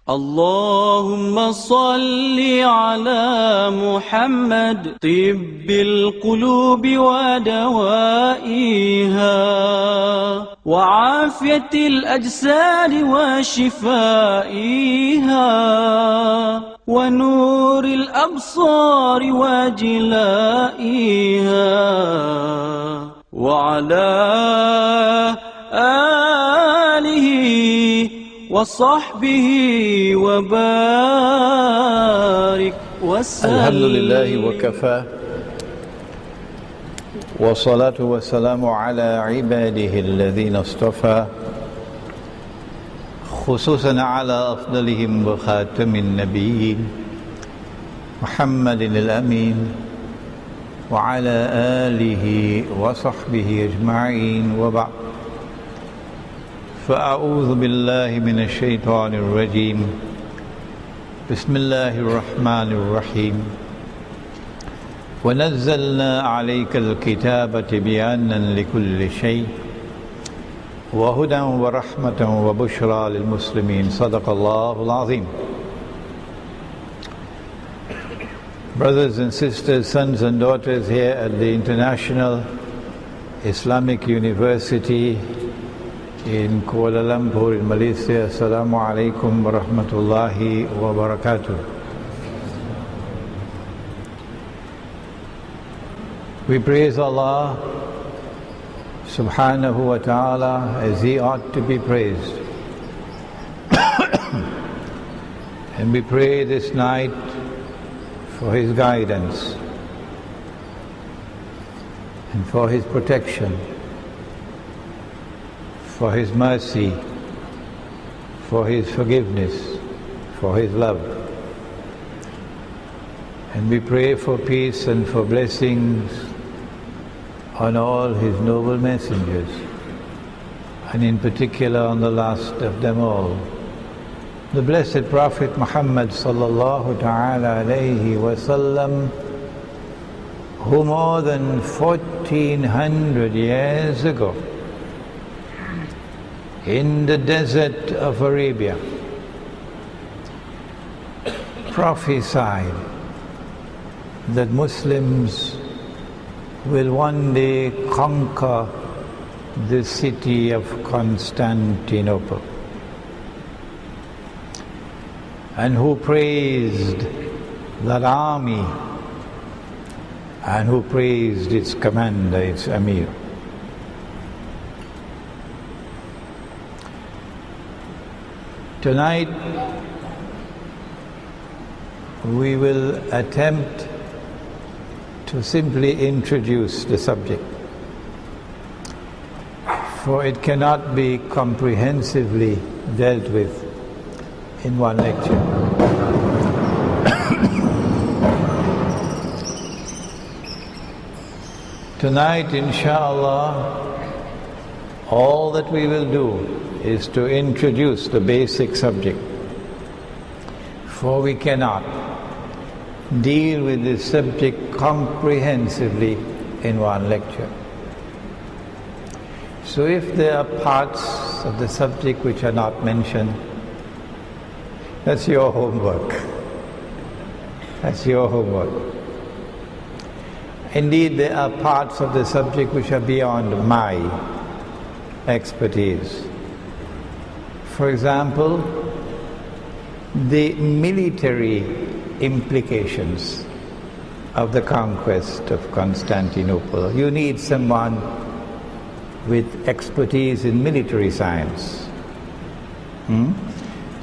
اللهم صل على محمد طب القلوب ودوائها وعافية الأجساد وشفائها ونور الأبصار وجلائها وعلى آله وصحبه وبارك وسلم. الحمد لله وكفى والصلاة والسلام على عباده الذين اصطفى خصوصا على أفضلهم وخاتم النبيين محمد الأمين وعلى آله وصحبه أجمعين وبعد. فأعوذ بالله من الشيطان الرجيم. بسم الله الرحمن الرحيم. ونزلنا عليك الكتاب تبيانا لكل شيء وهدى ورحمة وبشرى للمسلمين. صدق الله العظيم. Brothers and sisters, sons and daughters here at the International Islamic University in Kuala Lumpur in Malaysia, Assalamu alaikum wa rahmatullahi wa barakatuh. We praise Allah subhanahu wa ta'ala as He ought to be praised. And we pray this night for His guidance and for His protection, for His mercy, for His forgiveness, for His love. And we pray for peace and for blessings on all His noble messengers, and in particular on the last of them all, the blessed Prophet Muhammad sallallahu ta'ala alayhi wa sallam, who more than 1400 years ago in the desert of Arabia prophesied that Muslims will one day conquer the city of Constantinople, and who praised that army and who praised its commander, its Amir. Tonight we will attempt to simply introduce the subject, for it cannot be comprehensively dealt with in one lecture. Tonight, inshallah, all that we will do is to introduce the basic subject, for we cannot deal with this subject comprehensively in one lecture. So if there are parts of the subject which are not mentioned, that's your homework. That's your homework. Indeed, there are parts of the subject which are beyond my expertise. For example, the military implications of the conquest of Constantinople. You need someone with expertise in military science.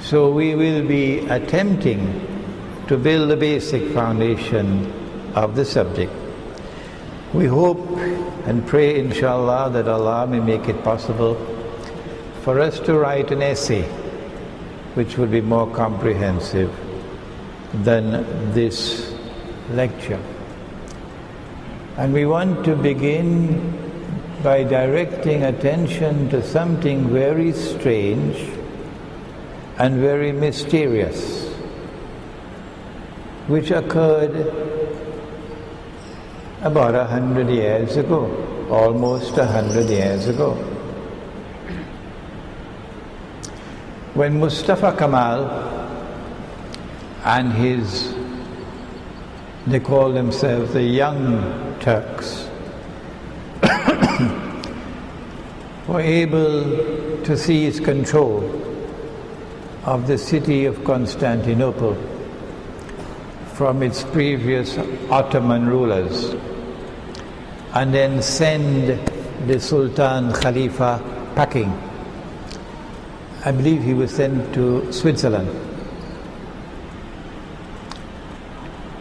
So we will be attempting to build the basic foundation of the subject. We hope and pray, inshallah, that Allah may make it possible for us to write an essay which will be more comprehensive than this lecture. And we want to begin by directing attention to something very strange and very mysterious, which occurred about 100 years ago, almost 100 years ago. When Mustafa Kemal and they call themselves the Young Turks, were able to seize control of the city of Constantinople from its previous Ottoman rulers, and then send the Sultan Khalifa packing. I believe he was sent to Switzerland.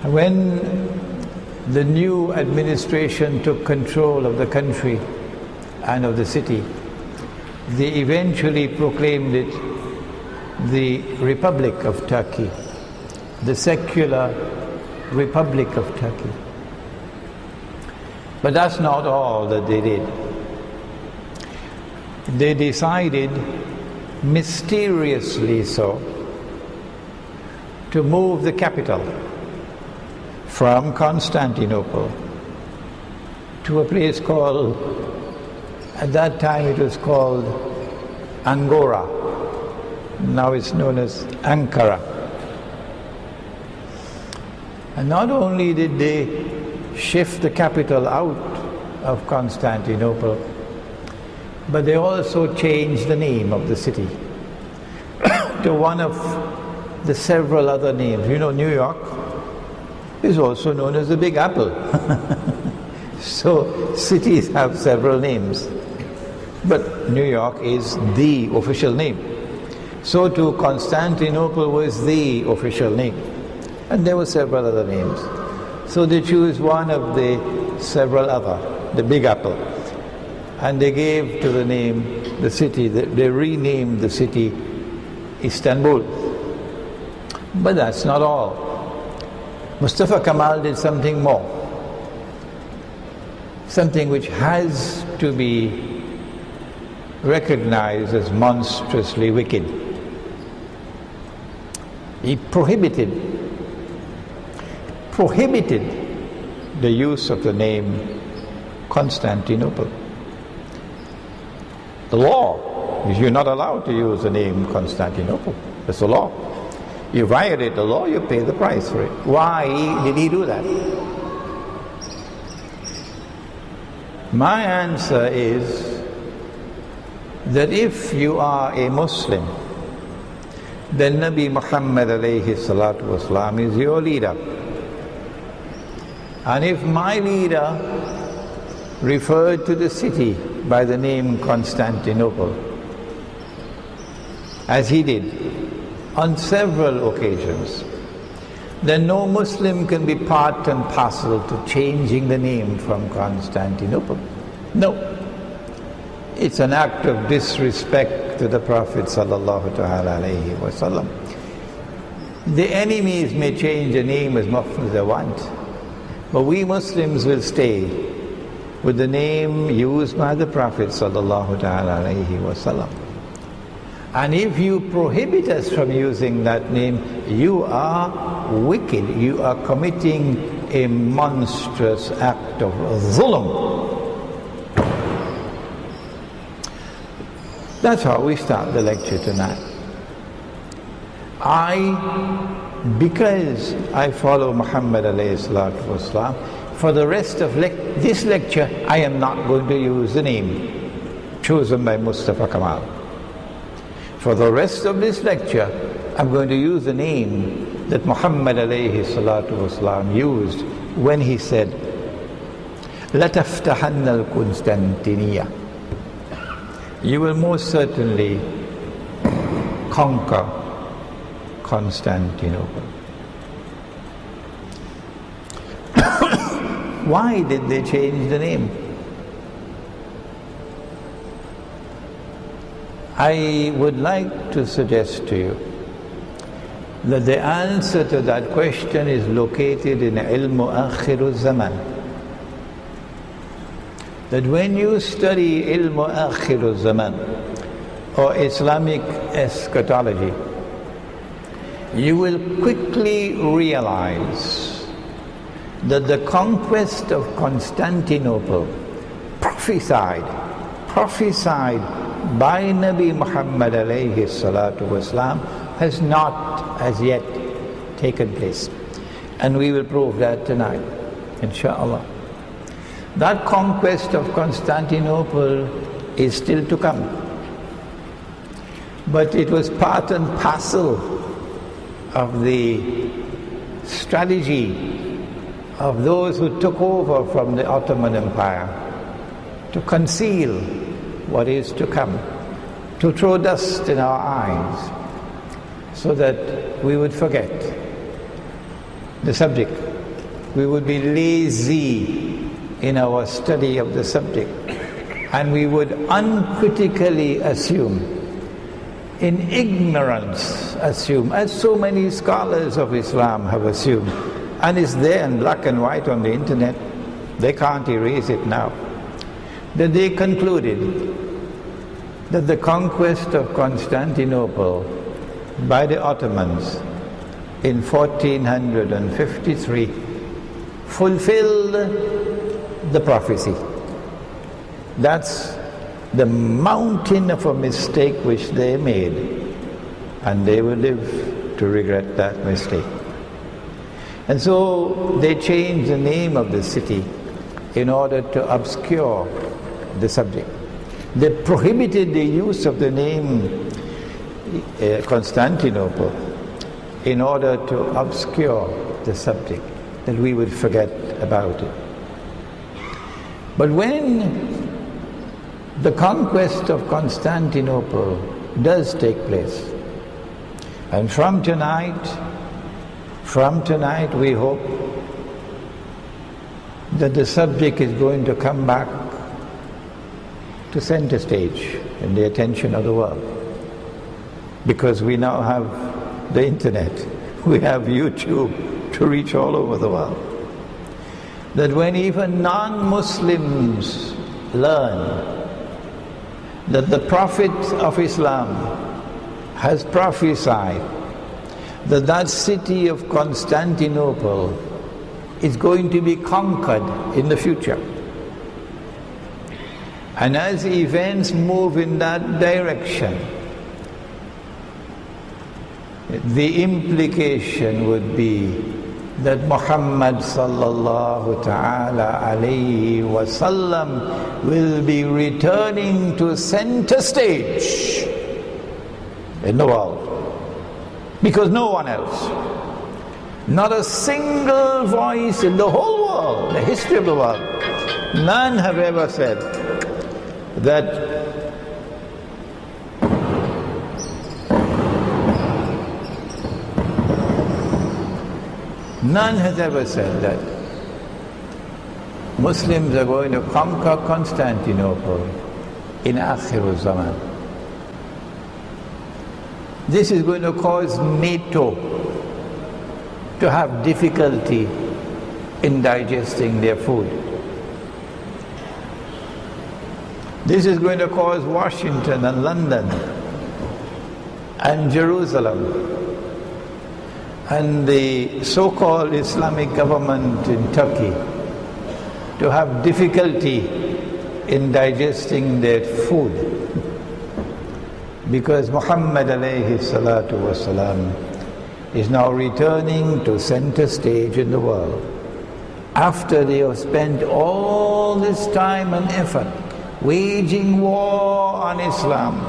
When the new administration took control of the country and of the city, they eventually proclaimed it the Republic of Turkey, the secular Republic of Turkey. But that's not all that they did. They decided, mysteriously so, to move the capital from Constantinople to a place called, at that time it was called Angora. Now it's known as Ankara. And not only did they shift the capital out of Constantinople, but they also changed the name of the city to one of the several other names. You know, New York is also known as the Big Apple. So cities have several names, but New York is the official name. So too Constantinople was the official name, and there were several other names. So they chose one of the several other, the Big Apple, and they gave to the name the city, they renamed the city Istanbul. But that's not all. Mustafa Kemal did something more, something which has to be recognized as monstrously wicked. He prohibited the use of the name Constantinople. The law is you're not allowed to use the name Constantinople. That's the law. You violate the law, you pay the price for it. Why did he do that? My answer is that if you are a Muslim, then Nabi Muhammad alayhi salatu wasalam is your leader. And if my leader referred to the city by the name Constantinople, as he did on several occasions, then no Muslim can be part and parcel to changing the name from Constantinople. No. It's an act of disrespect to the Prophet sallallahu ta'ala alayhi wa sallam. The enemies may change the name as much as they want, but we Muslims will stay with the name used by the Prophet sallallahu ta'ala alayhi wa sallam. And if you prohibit us from using that name, you are wicked. You are committing a monstrous act of zulm. That's how we start the lecture tonight. Because I follow Muhammad alayhi salatu wasalam, for the rest of this lecture, I am not going to use the name chosen by Mustafa Kemal. For the rest of this lecture, I'm going to use the name that Muhammad alayhi salatu wasalam used when he said, لَتَفْتَحَنَّ الْقُنْسْتَنْتِنِيَّةِ. You will most certainly conquer Constantinople. Why did they change the name? I would like to suggest to you that the answer to that question is located in Ilmu Akhiru Zaman. That when you study Ilmu Akhiru Zaman or Islamic eschatology, you will quickly realize that the conquest of Constantinople, prophesied by Nabi Muhammad alayhi salatu wasalam, has not as yet taken place. And we will prove that tonight, inshallah. That conquest of Constantinople is still to come. But it was part and parcel of the strategy of those who took over from the Ottoman Empire to conceal what is to come, to throw dust in our eyes so that we would forget the subject. We would be lazy in our study of the subject, and we would uncritically assume, in ignorance assume, as so many scholars of Islam have assumed, and it's there in black and white on the internet, they can't erase it now, that they concluded that the conquest of Constantinople by the Ottomans in 1453 fulfilled the prophecy. That's the mountain of a mistake which they made, and they will live to regret that mistake. And so they changed the name of the city in order to obscure the subject. They prohibited the use of the name Constantinople in order to obscure the subject, that we would forget about it. But when the conquest of Constantinople does take place, and from tonight we hope that the subject is going to come back to center stage in the attention of the world, because we now have the internet, we have YouTube to reach all over the world. That when even non-Muslims learn that the Prophet of Islam has prophesied that that city of Constantinople is going to be conquered in the future, and as events move in that direction, the implication would be that Muhammad sallallahu ta'ala alayhi wa sallam will be returning to center stage in the world, because no one else, not a single voice in the whole world, the history of the world, none have ever said that none has ever said that Muslims are going to conquer Constantinople in Akhir Zaman. This is going to cause NATO to have difficulty in digesting their food. This is going to cause Washington and London and Jerusalem and the so-called Islamic government in Turkey to have difficulty in digesting their food, because Muhammad alayhi salatu wasalam is now returning to center stage in the world, after they have spent all this time and effort waging war on Islam,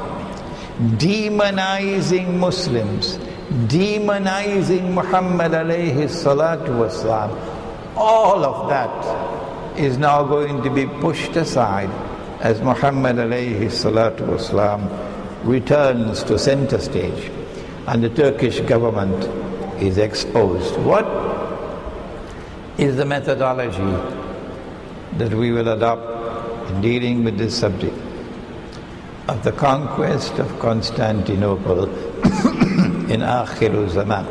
demonizing Muslims, demonizing Muhammad alayhi salatu wasalam. All of that is now going to be pushed aside as Muhammad alayhi salatu wasalam returns to center stage and the Turkish government is exposed. What is the methodology that we will adopt in dealing with this subject of the conquest of Constantinople in Akhir Zaman?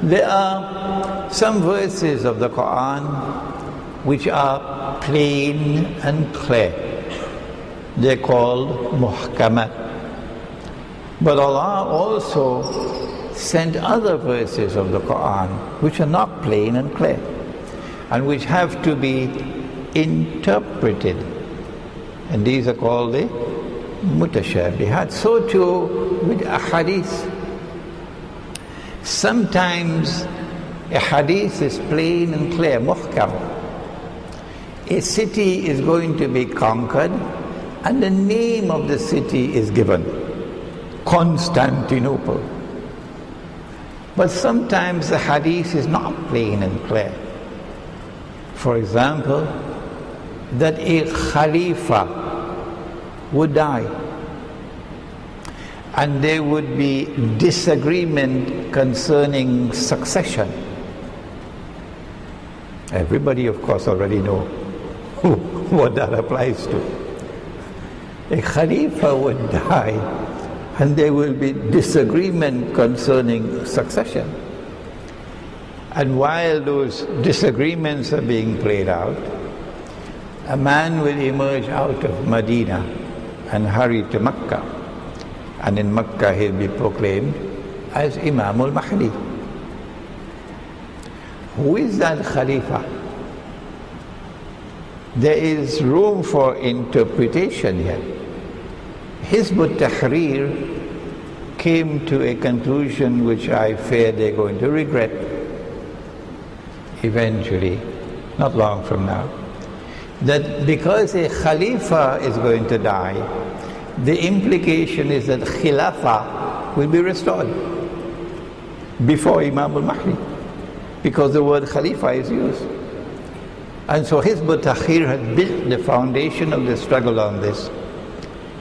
There are some verses of the Quran which are plain and clear. They're called muhkamat. But Allah also sent other verses of the Quran which are not plain and clear, and which have to be interpreted. And these are called the mutashabihat. So too with ahadith. Sometimes A hadith is plain and clear, muhkam. A city is going to be conquered and the name of the city is given, Constantinople. But sometimes the hadith is not plain and clear. For example, that a Khalifa would die and there would be disagreement concerning succession. Everybody, of course, already know what that applies to. A Khalifa would die and there will be disagreement concerning succession. And while those disagreements are being played out, a man will emerge out of Medina and hurry to Mecca. And in Mecca he'll be proclaimed as Imam al-Mahdi. Who is that Khalifa? There is room for interpretation here. Hizb ut-Tahrir came to a conclusion which I fear they're going to regret eventually, not long from now, that because a Khalifa is going to die, the implication is that Khilafah will be restored before Imam al-Mahdi, because the word Khalifa is used. And so Hizb ut-Tahrir has built the foundation of the struggle on this,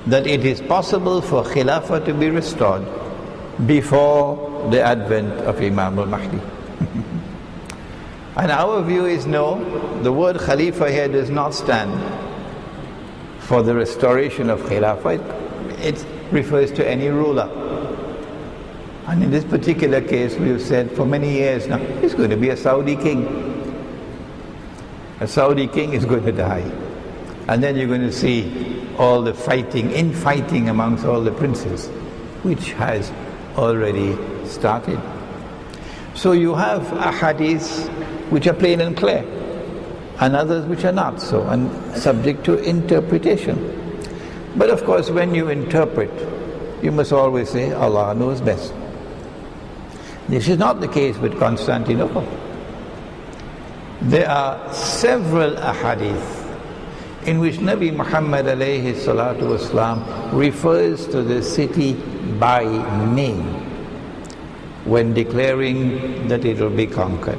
that it is possible for Khilafah to be restored before the advent of Imam al-Mahdi. And our view is no, the word Khalifa here does not stand for the restoration of Khilafah. It refers to any ruler. And in this particular case, we've said for many years now, it's going to be a Saudi king. A Saudi king is going to die. And then you're going to see all the infighting amongst all the princes, which has already started. So you have ahadith which are plain and clear, and others which are not so, and subject to interpretation. But of course, when you interpret, you must always say, Allah knows best. This is not the case with Constantinople. There are several ahadith in which Nabi Muhammad alayhi salatu wasalam refers to the city by name when declaring that it will be conquered.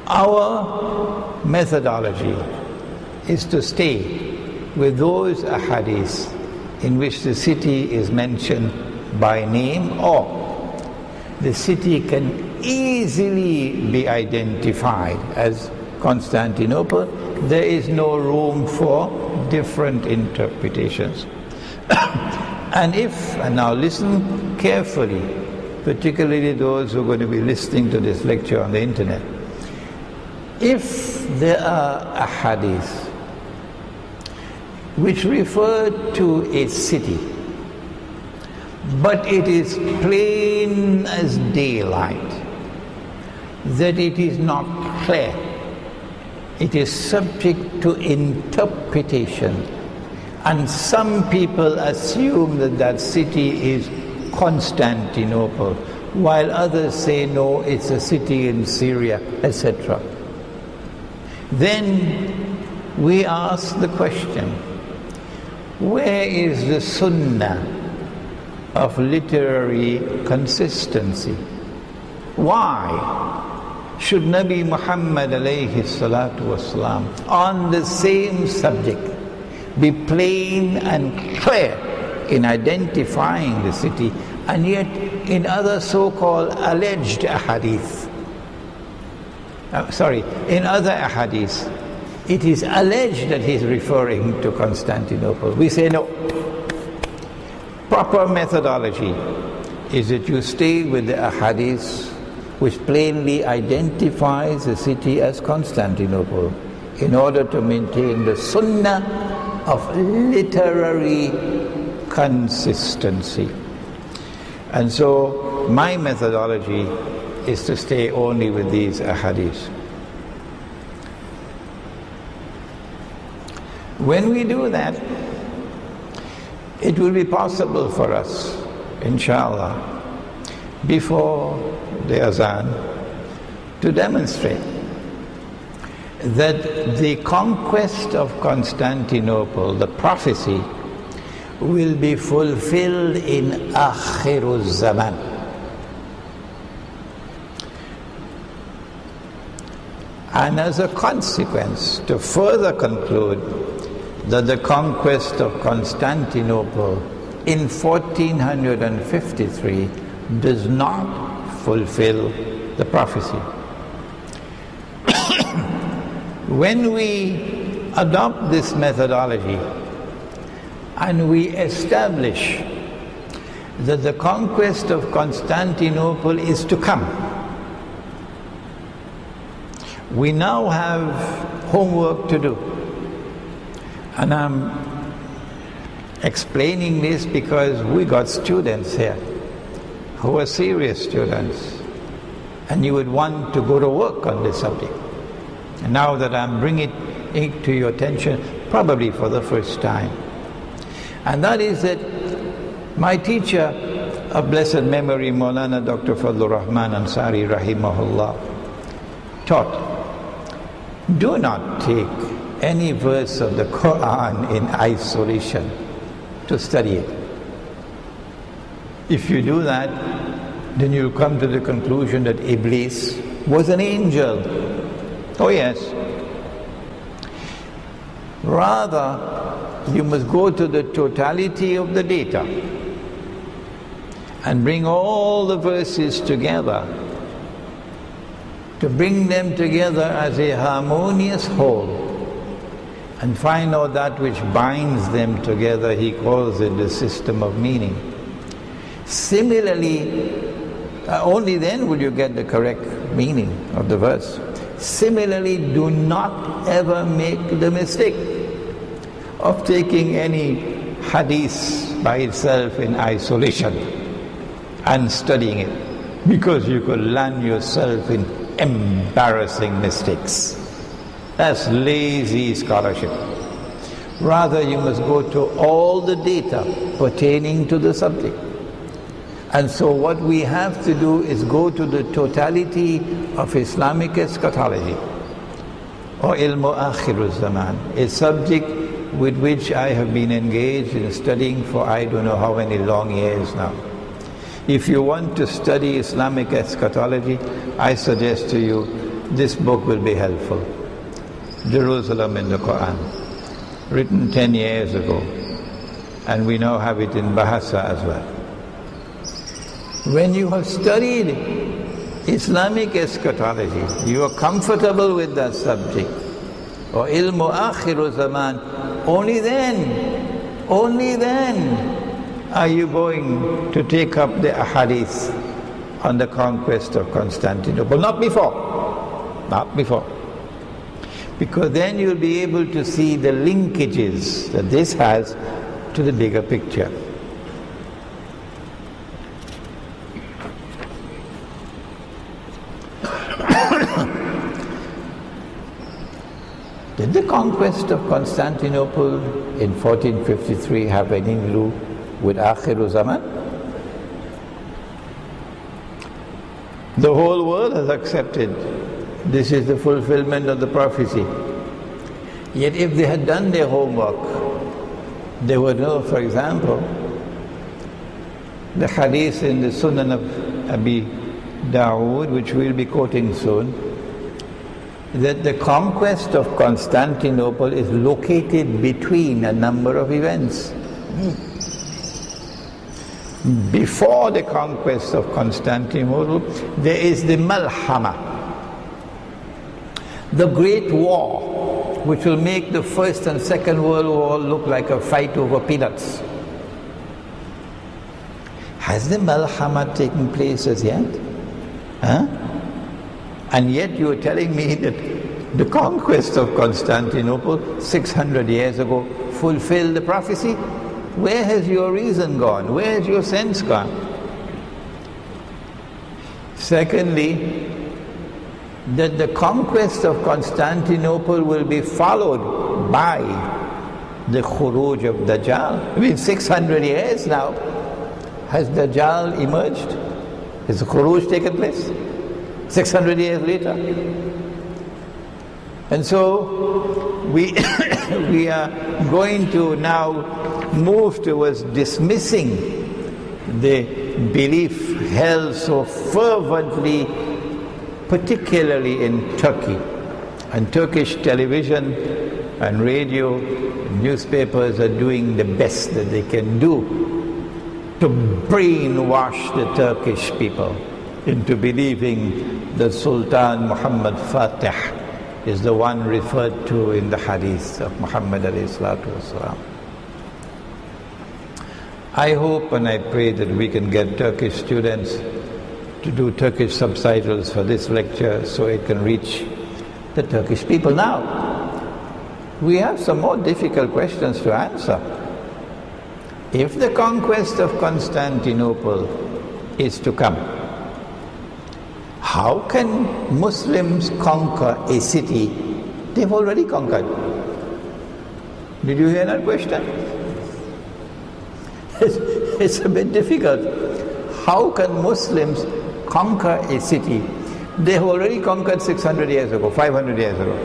Our methodology is to stay with those ahadith in which the city is mentioned by name, or the city can easily be identified as Constantinople. There is no room for different interpretations. And now listen carefully, particularly those who are going to be listening to this lecture on the internet. If there are ahadith which refer to a city, but it is plain as daylight that it is not clear, it is subject to interpretation, and some people assume that that city is Constantinople, while others say no, it's a city in Syria, etc. Then we ask the question, where is the sunnah of literary consistency? Why should Nabi Muhammad alayhi salatu wasalam on the same subject be plain and clear in identifying the city, and yet in other so-called alleged ahadith, in other ahadith, it is alleged that he is referring to Constantinople? We say no. Proper methodology is that you stay with the ahadith which plainly identifies the city as Constantinople, in order to maintain the sunnah of literary consistency. And so my methodology is to stay only with these ahadith. When we do that, it will be possible for us, inshallah, before the azan to demonstrate that the conquest of Constantinople, the prophecy, will be fulfilled in Akhiruz Zaman. And as a consequence, to further conclude that the conquest of Constantinople in 1453 does not fulfill the prophecy. When we adopt this methodology and we establish that the conquest of Constantinople is to come, we now have homework to do. And I'm explaining this because we got students here who are serious students, and you would want to go to work on this subject. And now that I'm bringing it to your attention, probably for the first time, and that is that my teacher of blessed memory, Maulana Dr. Fadlur Rahman Ansari Rahimahullah, taught, do not take any verse of the Quran in isolation to study it. If you do that, then you'll come to the conclusion that Iblis was an angel. Oh yes. Rather, you must go to the totality of the data and bring all the verses together, to bring them together as a harmonious whole and find out that which binds them together. He calls it the system of meaning. Similarly, only then will you get the correct meaning of the verse. Similarly, do not ever make the mistake of taking any hadith by itself in isolation and studying it, because you could land yourself in embarrassing mistakes. That's lazy scholarship. Rather, you must go to all the data pertaining to the subject. And so what we have to do is go to the totality of Islamic eschatology, or ilmu akhiruz zaman, a subject with which I have been engaged in studying for I don't know how many long years now. If you want to study Islamic eschatology, I suggest to you this book will be helpful. Jerusalem in the Quran, written 10 years ago, and we now have it in Bahasa as well. When you have studied Islamic eschatology, you are comfortable with that subject, or ilmu akhiru zaman, only then are you going to take up the ahadith on the conquest of Constantinople. Not before. Because then you'll be able to see the linkages that this has to the bigger picture. Did the conquest of Constantinople in 1453 have anything to do with Akhiru Zaman? The whole world has accepted this is the fulfillment of the prophecy. Yet if they had done their homework, they would know, for example, the hadith in the Sunan of Abi Dawood, which we'll be quoting soon, that the conquest of Constantinople is located between a number of events. Before the conquest of Constantinople, there is the Malhama, the Great War, which will make the First and Second World War look like a fight over peanuts. Has the Malhama taken place as yet? Huh? And yet you are telling me that the conquest of Constantinople 600 years ago fulfilled the prophecy? Where has your reason gone? Where has your sense gone? Secondly, that the conquest of Constantinople will be followed by the khuruj of Dajjal. I mean, 600 years now, has Dajjal emerged? Is the Khuruj taken place? 600 years later. And so we, we are going to now move towards dismissing the belief held so fervently, particularly in Turkey. And Turkish television and radio, newspapers are doing the best that they can do to brainwash the Turkish people into believing that Sultan Muhammad Fatih is the one referred to in the hadith of Muhammad alayhi salatu wasalam. I hope and I pray that we can get Turkish students to do Turkish subtitles for this lecture so it can reach the Turkish people. Now, we have some more difficult questions to answer. If the conquest of Constantinople is to come, how can Muslims conquer a city they've already conquered? Did you hear that question? It's a bit difficult. How can Muslims conquer a city they've already conquered 600 years ago, 500 years ago?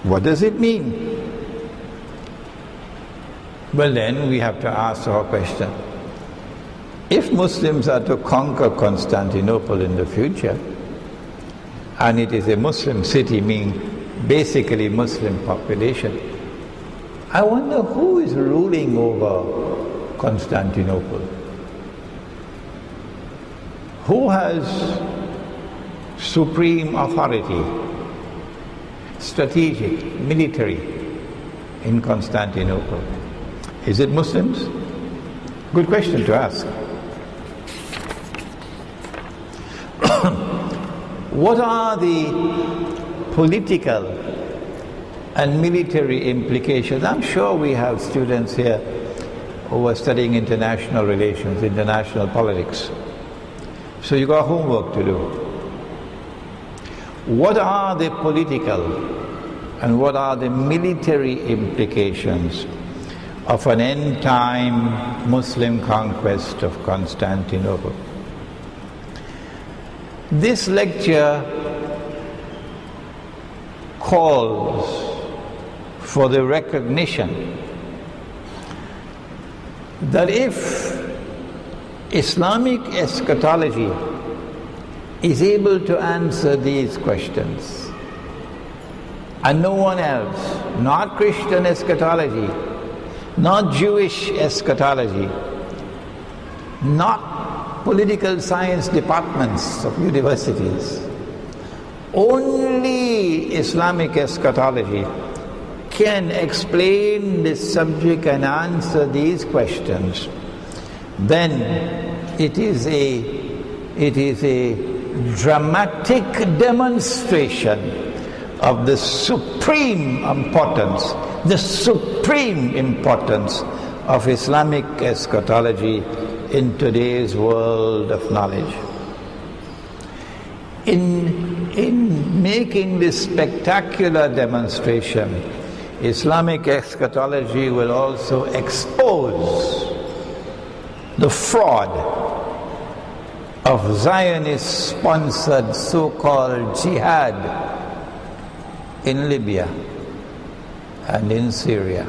What does it mean? Well, then we have to ask our question. If Muslims are to conquer Constantinople in the future, and it is a Muslim city, meaning basically Muslim population, I wonder who is ruling over Constantinople? Who has supreme authority, strategic, military in Constantinople? Is it Muslims? Good question to ask. What are the political and military implications? I'm sure we have students here who are studying international relations, international politics. So you got homework to do. What are the political and what are the military implications of an end-time Muslim conquest of Constantinople? This lecture calls for the recognition that if Islamic eschatology is able to answer these questions, and no one else, not Christian eschatology, not Jewish eschatology, not political science departments of universities, only Islamic eschatology can explain this subject and answer these questions, then it is a dramatic demonstration of the supreme importance of Islamic eschatology in today's world of knowledge. In making this spectacular demonstration, Islamic eschatology will also expose the fraud of Zionist-sponsored so-called jihad in Libya and in Syria.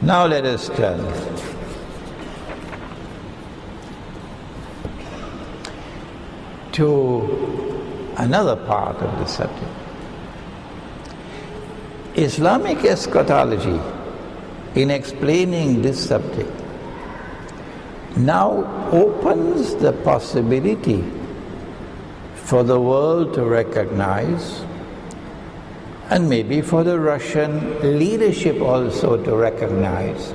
Now let us turn to another part of the subject. Islamic eschatology, in explaining this subject, now opens the possibility for the world to recognize, and maybe for the Russian leadership also to recognize,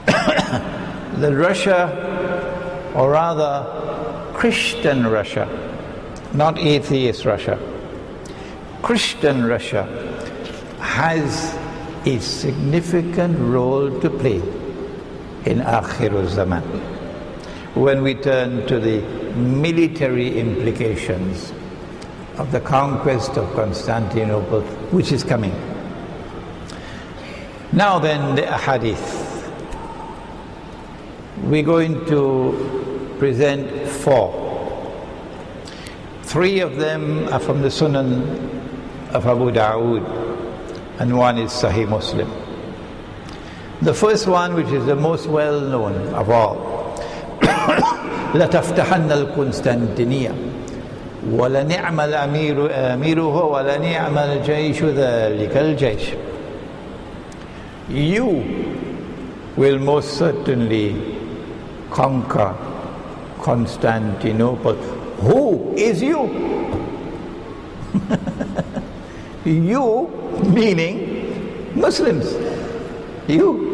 that Russia, or rather Christian Russia, not atheist Russia, Christian Russia has a significant role to play in Akhirul Zaman when we turn to the military implications of the conquest of Constantinople, which is coming. Now then, the ahadith. we're going to present 4. 3 of them are from the Sunan of Abu Dawood, and 1 is Sahih Muslim. The first one, which is the most well known of all, لَتَفْتَحَنَّ الْقُنْسْتَنْتِنِيَّةَ وَلَنِعْمَ الْأَمِيرُ آمِرُهُ وَلَنِعْمَ الْجَيْشُ ذَلِكَ الْجَيْشُ. You will most certainly conquer Constantinople. Who is you? You meaning Muslims. You.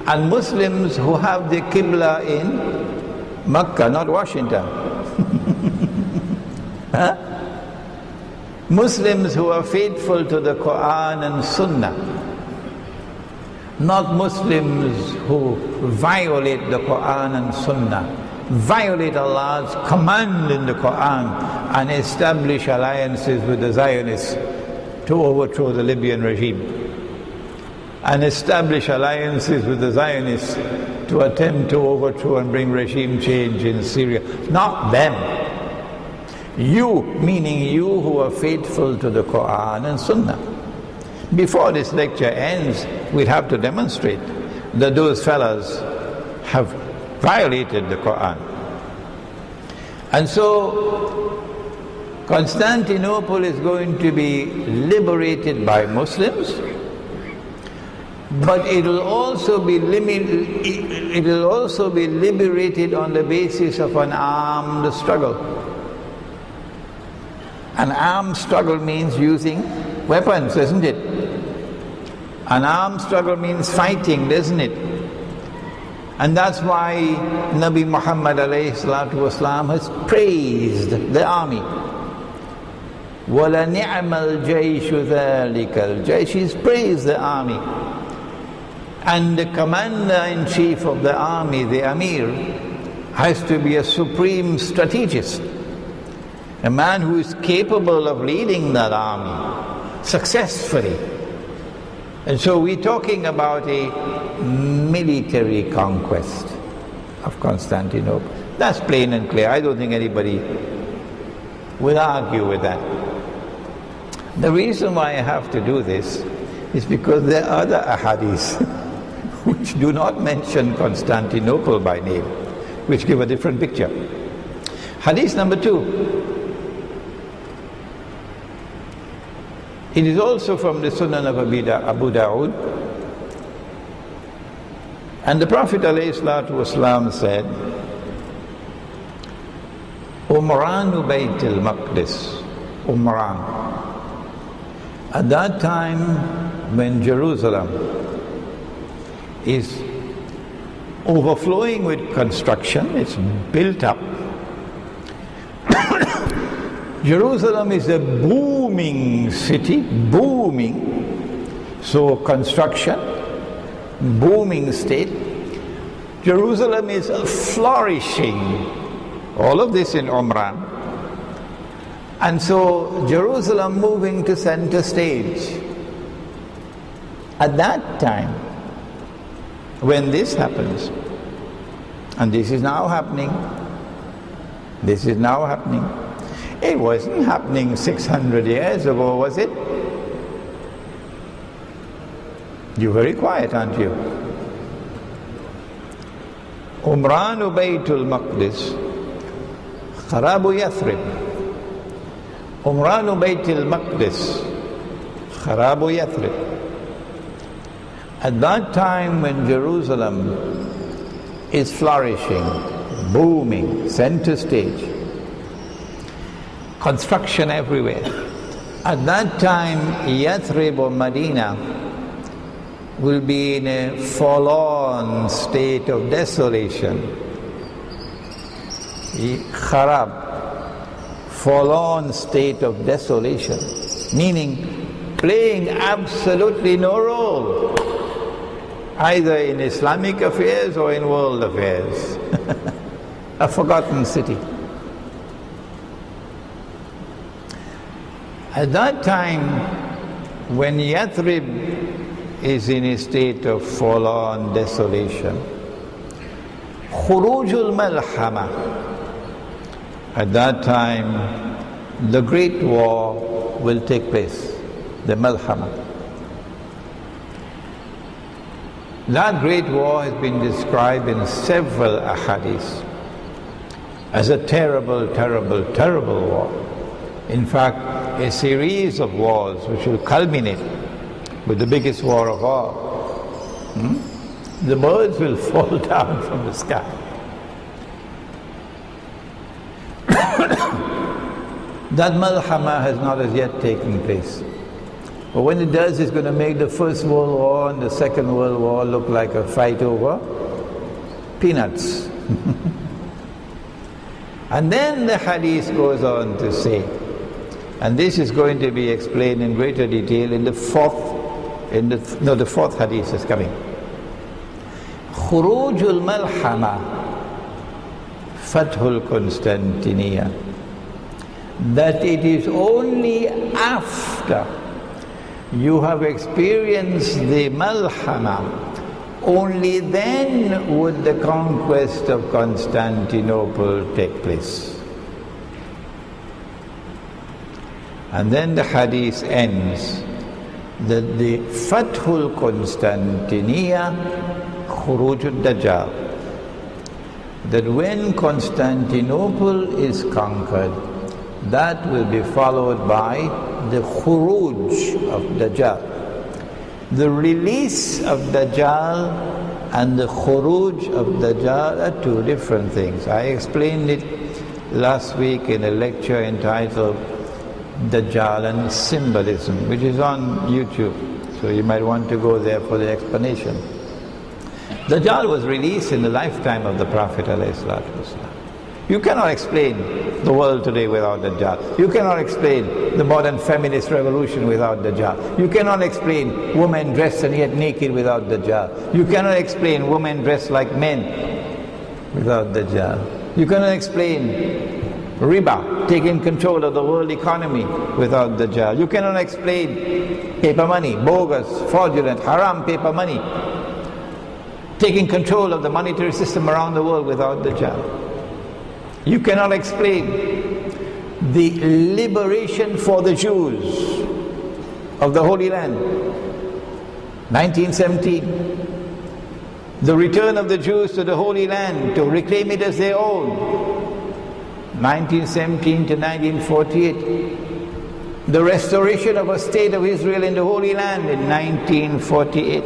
And Muslims who have the Qibla in Mecca, not Washington. Huh? Muslims who are faithful to the Quran and Sunnah. Not Muslims who violate the Quran and Sunnah, violate Allah's command in the Quran and establish alliances with the Zionists to overthrow the Libyan regime, and establish alliances with the Zionists to attempt to overthrow and bring regime change in Syria. Not them. You, meaning you who are faithful to the Quran and Sunnah. Before this lecture ends, we'll have to demonstrate that those fellas have violated the Quran. And so Constantinople is going to be liberated by Muslims, but it will also be liberated on the basis of an armed struggle. An armed struggle means using weapons, isn't it? An armed struggle means fighting, doesn't it? And that's why Nabi Muhammad ﷺ has praised the army. وَلَنِعْمَ الْجَيْشُ ذَلِكَ الْجَيْشُ. He's praised the army. And the commander-in-chief of the army, the Amir, has to be a supreme strategist. A man who is capable of leading that army successfully. And so we're talking about a military conquest of Constantinople. That's plain and clear. I don't think anybody will argue with that. The reason why I have to do this is because there are other ahadith which do not mention Constantinople by name, which give a different picture. Hadith number 2. It is also from the Sunan of Abu Dawood. And the Prophet ﷺ said, Umranu Bayt al-Maqdis. Umran. At that time when Jerusalem is overflowing with construction, it's built up. Jerusalem is a booming city, booming. So construction, booming state. Jerusalem is flourishing. All of this in Umran. And so Jerusalem moving to center stage. At that time, when this happens, and this is now happening, it wasn't happening 600 years ago, was it? You're very quiet, aren't you? Umranu Baytul Maqdis, Kharabu Yathrib. Umranu Baytul Maqdis, Kharabu Yathrib. At that time when Jerusalem is flourishing, booming, center stage, construction everywhere. At that time, Yathrib or Medina will be in a forlorn state of desolation. Kharab, forlorn state of desolation, meaning playing absolutely no role, either in Islamic affairs or in world affairs. A forgotten city. At that time, when Yathrib is in a state of forlorn desolation, Khurujul Malhama. At that time, the great war will take place, the Malhama. That great war has been described in several ahadith as a terrible, terrible, terrible war. In fact, a series of wars which will culminate with the biggest war of all. The birds will fall down from the sky. That Malhama has not as yet taken place. But when it does, it's going to make the First World War and the Second World War look like a fight over peanuts. And then the hadith goes on to say, and this is going to be explained in greater detail in the fourth hadith is coming. Khurujul Malhama, Fathul Constantinople. That it is only after you have experienced the Malhama, only then would the conquest of Constantinople take place. And then the hadith ends that the Fathul Constantinople, Khurujul Dajjal, that when Constantinople is conquered, that will be followed by the Khuruj of Dajjal. The release of Dajjal and the Khuruj of Dajjal are two different things. I explained it last week in a lecture entitled Dajjal and Symbolism, which is on YouTube, so you might want to go there for the explanation. Dajjal was released in the lifetime of the Prophet ﷺ. You cannot explain the world today without Dajjal. You cannot explain the modern feminist revolution without Dajjal. You cannot explain women dressed and yet naked without Dajjal. You cannot explain women dressed like men without Dajjal. You cannot explain riba, taking control of the world economy without Dajjal. You cannot explain paper money, bogus, fraudulent, haram paper money, taking control of the monetary system around the world without Dajjal. You cannot explain the liberation for the Jews of the Holy Land, 1917. The return of the Jews to the Holy Land to reclaim it as their own, 1917 to 1948. The restoration of a state of Israel in the Holy Land in 1948.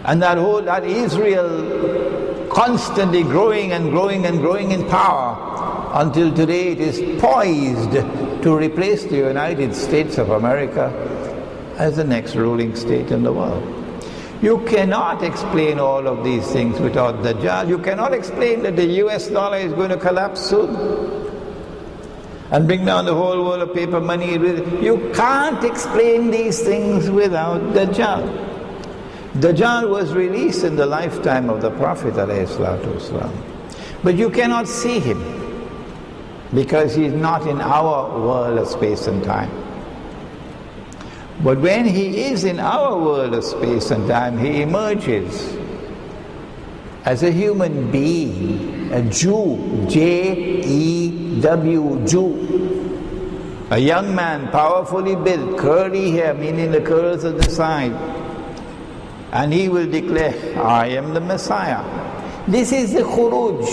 And that Israel constantly growing and growing and growing in power until today it is poised to replace the United States of America as the next ruling state in the world. You cannot explain all of these things without Dajjal. You cannot explain that the US dollar is going to collapse soon and bring down the whole world of paper money. You can't explain these things without Dajjal. Dajjal was released in the lifetime of the Prophet ﷺ. But you cannot see him because he's not in our world of space and time. But when he is in our world of space and time, he emerges as a human being, a Jew, J-E-W, Jew. A young man, powerfully built, curly hair, meaning the curls at the side. And he will declare, I am the Messiah. This is the Khuruj.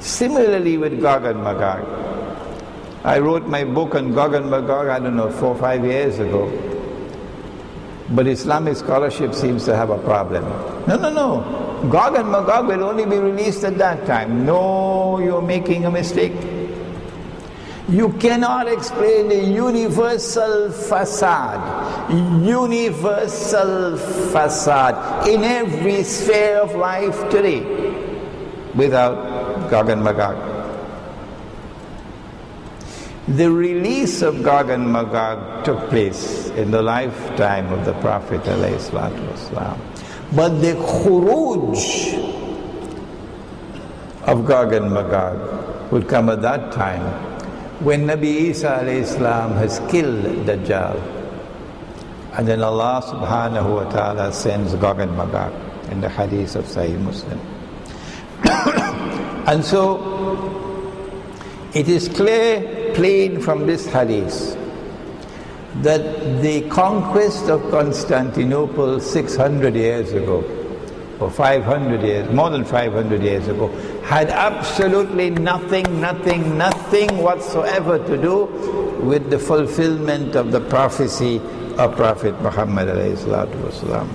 Similarly with Gog and Magog. I wrote my book on Gog and Magog, 4 or 5 years ago. But Islamic scholarship seems to have a problem. No. Gog and Magog will only be released at that time. No, you're making a mistake. You cannot explain the universal facade in every sphere of life today without Gog and Magog. The release of Gog and Magog took place in the lifetime of the Prophet ﷺ. But the khuruj of Gog and Magog would come at that time when Nabi Isa ﷺ has killed Dajjal. And then Allah subhanahu wa ta'ala sends Gog and Magog in the hadith of Sahih Muslim. And so, it is plain from this hadith that the conquest of Constantinople 600 years ago, or 500 years, more than 500 years ago, had absolutely nothing whatsoever to do with the fulfillment of the prophecy of Prophet Muhammad ﷺ.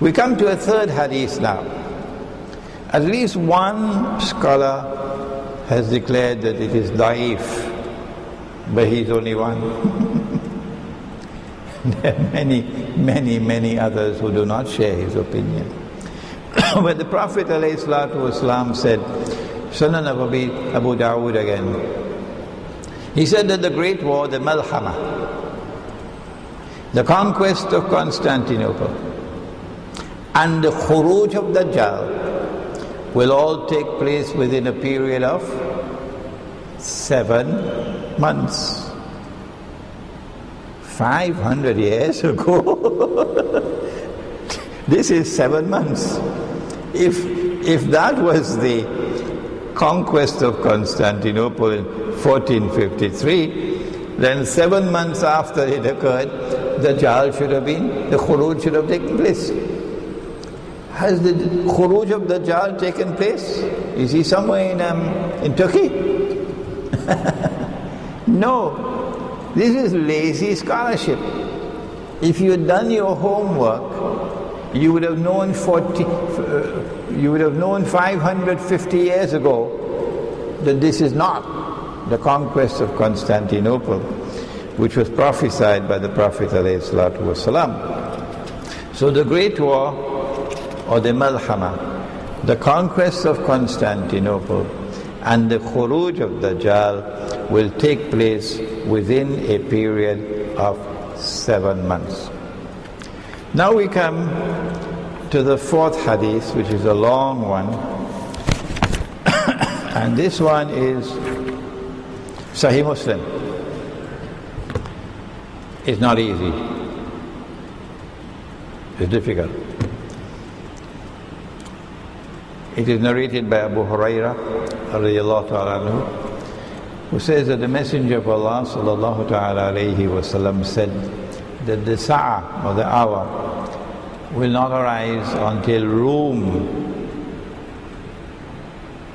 We come to a third hadith now. At least one scholar has declared that it is da'if, but he's only one. There are many others who do not share his opinion. When the Prophet ﷺ said, Sunan of Abu Dawood again, he said that the Great War, the Malhama, the conquest of Constantinople, and the Khuruj of Dajjal will all take place within a period of 7 months. 500 years ago. This is 7 months. If that was the conquest of Constantinople in 1453, then 7 months after it occurred, the Khuruj should have taken place. Has the Khuruj of Dajjal taken place? Is he somewhere in Turkey? No. This is lazy scholarship. If you had done your homework, you would have known 550 years ago that this is not the conquest of Constantinople, which was prophesied by the Prophet ﷺ. So the Great War, or the Malhama, the conquest of Constantinople and the Khuruj of Dajjal will take place within a period of 7 months. Now we come to the fourth hadith, which is a long one. And this one is Sahih Muslim. It's not easy. It's difficult. It is narrated by Abu Hurairah radiyallahu ta'ala anhu, who says that the Messenger of Allah sallallahu ta'ala alayhi wa sallam said that the sa'ah, or the hour, will not arise until Rome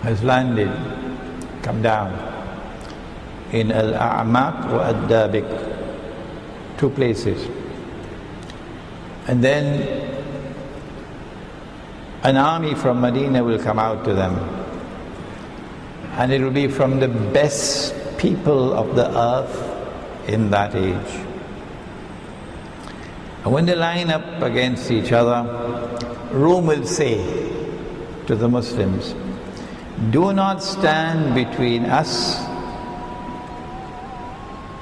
has landed, come down, in Al-A'maq wa Ad-Dabiq, 2 places. And then an army from Medina will come out to them, and it will be from the best people of the earth in that age. And when they line up against each other, Rome will say to the Muslims, do not stand between us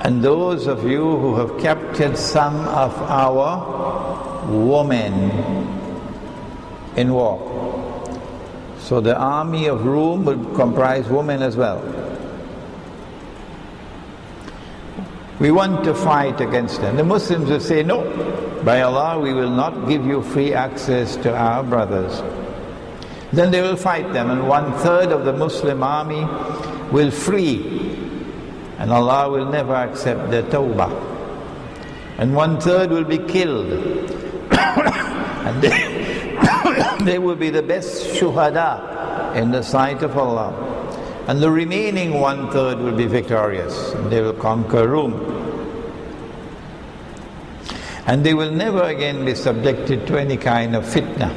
and those of you who have captured some of our women in war. So the army of Rome will comprise women as well. We want to fight against them. The Muslims will say, no, by Allah, we will not give you free access to our brothers. Then they will fight them, and 1/3 of the Muslim army will flee, and Allah will never accept their tawbah. And 1/3 will be killed, and they will be the best shuhada in the sight of Allah. And the remaining 1/3 will be victorious, and they will conquer Rome. And they will never again be subjected to any kind of fitna.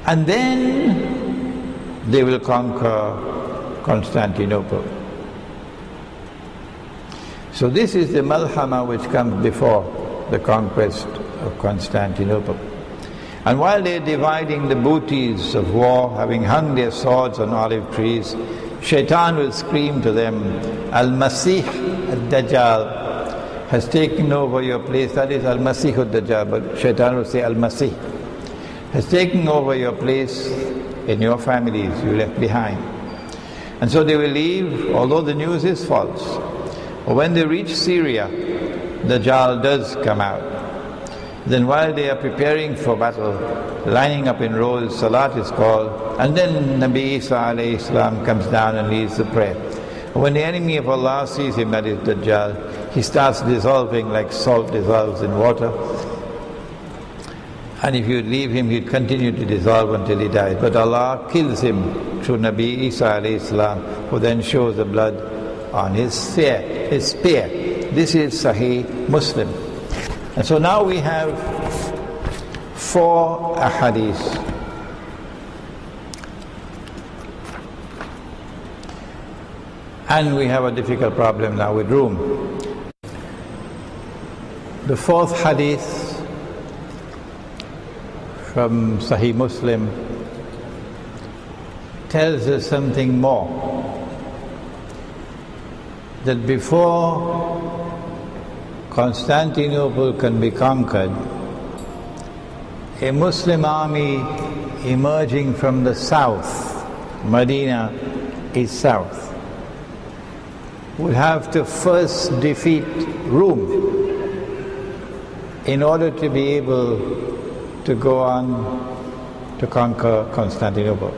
And then they will conquer Constantinople. So this is the Malhama which comes before the conquest of Constantinople. And while they are dividing the booties of war, having hung their swords on olive trees, Shaitan will scream to them, Al-Masih al-Dajjal has taken over your place. That is Al-Masih al-Dajjal, but Shaitan will say Al-Masih has taken over your place in your families you left behind. And so they will leave, although the news is false. But when they reach Syria, Dajjal does come out. Then while they are preparing for battle, lining up in rows, Salat is called, and then Nabi Isa alayhi salam comes down and leads the prayer. When the enemy of Allah sees him, that is Dajjal, he starts dissolving like salt dissolves in water. And if you leave him, he'd continue to dissolve until he died. But Allah kills him through Nabi Isa alayhi salam, who then shows the blood on his spear. This is Sahih Muslim. And so now we have 4 ahadith. And we have a difficult problem now with room. The 4th hadith from Sahih Muslim tells us something more. That before Constantinople can be conquered, a Muslim army emerging from the south, Medina is south, would have to first defeat Rome in order to be able to go on to conquer Constantinople.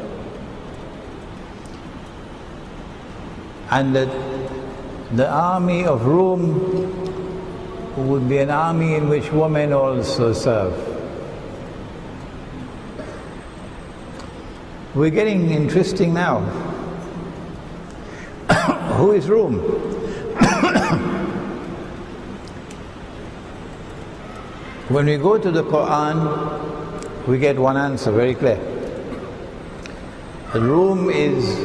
And that the army of Rome would be an army in which women also serve. We're getting interesting now. Who is Rome? When we go to the Quran, we get one answer very clear. Rome is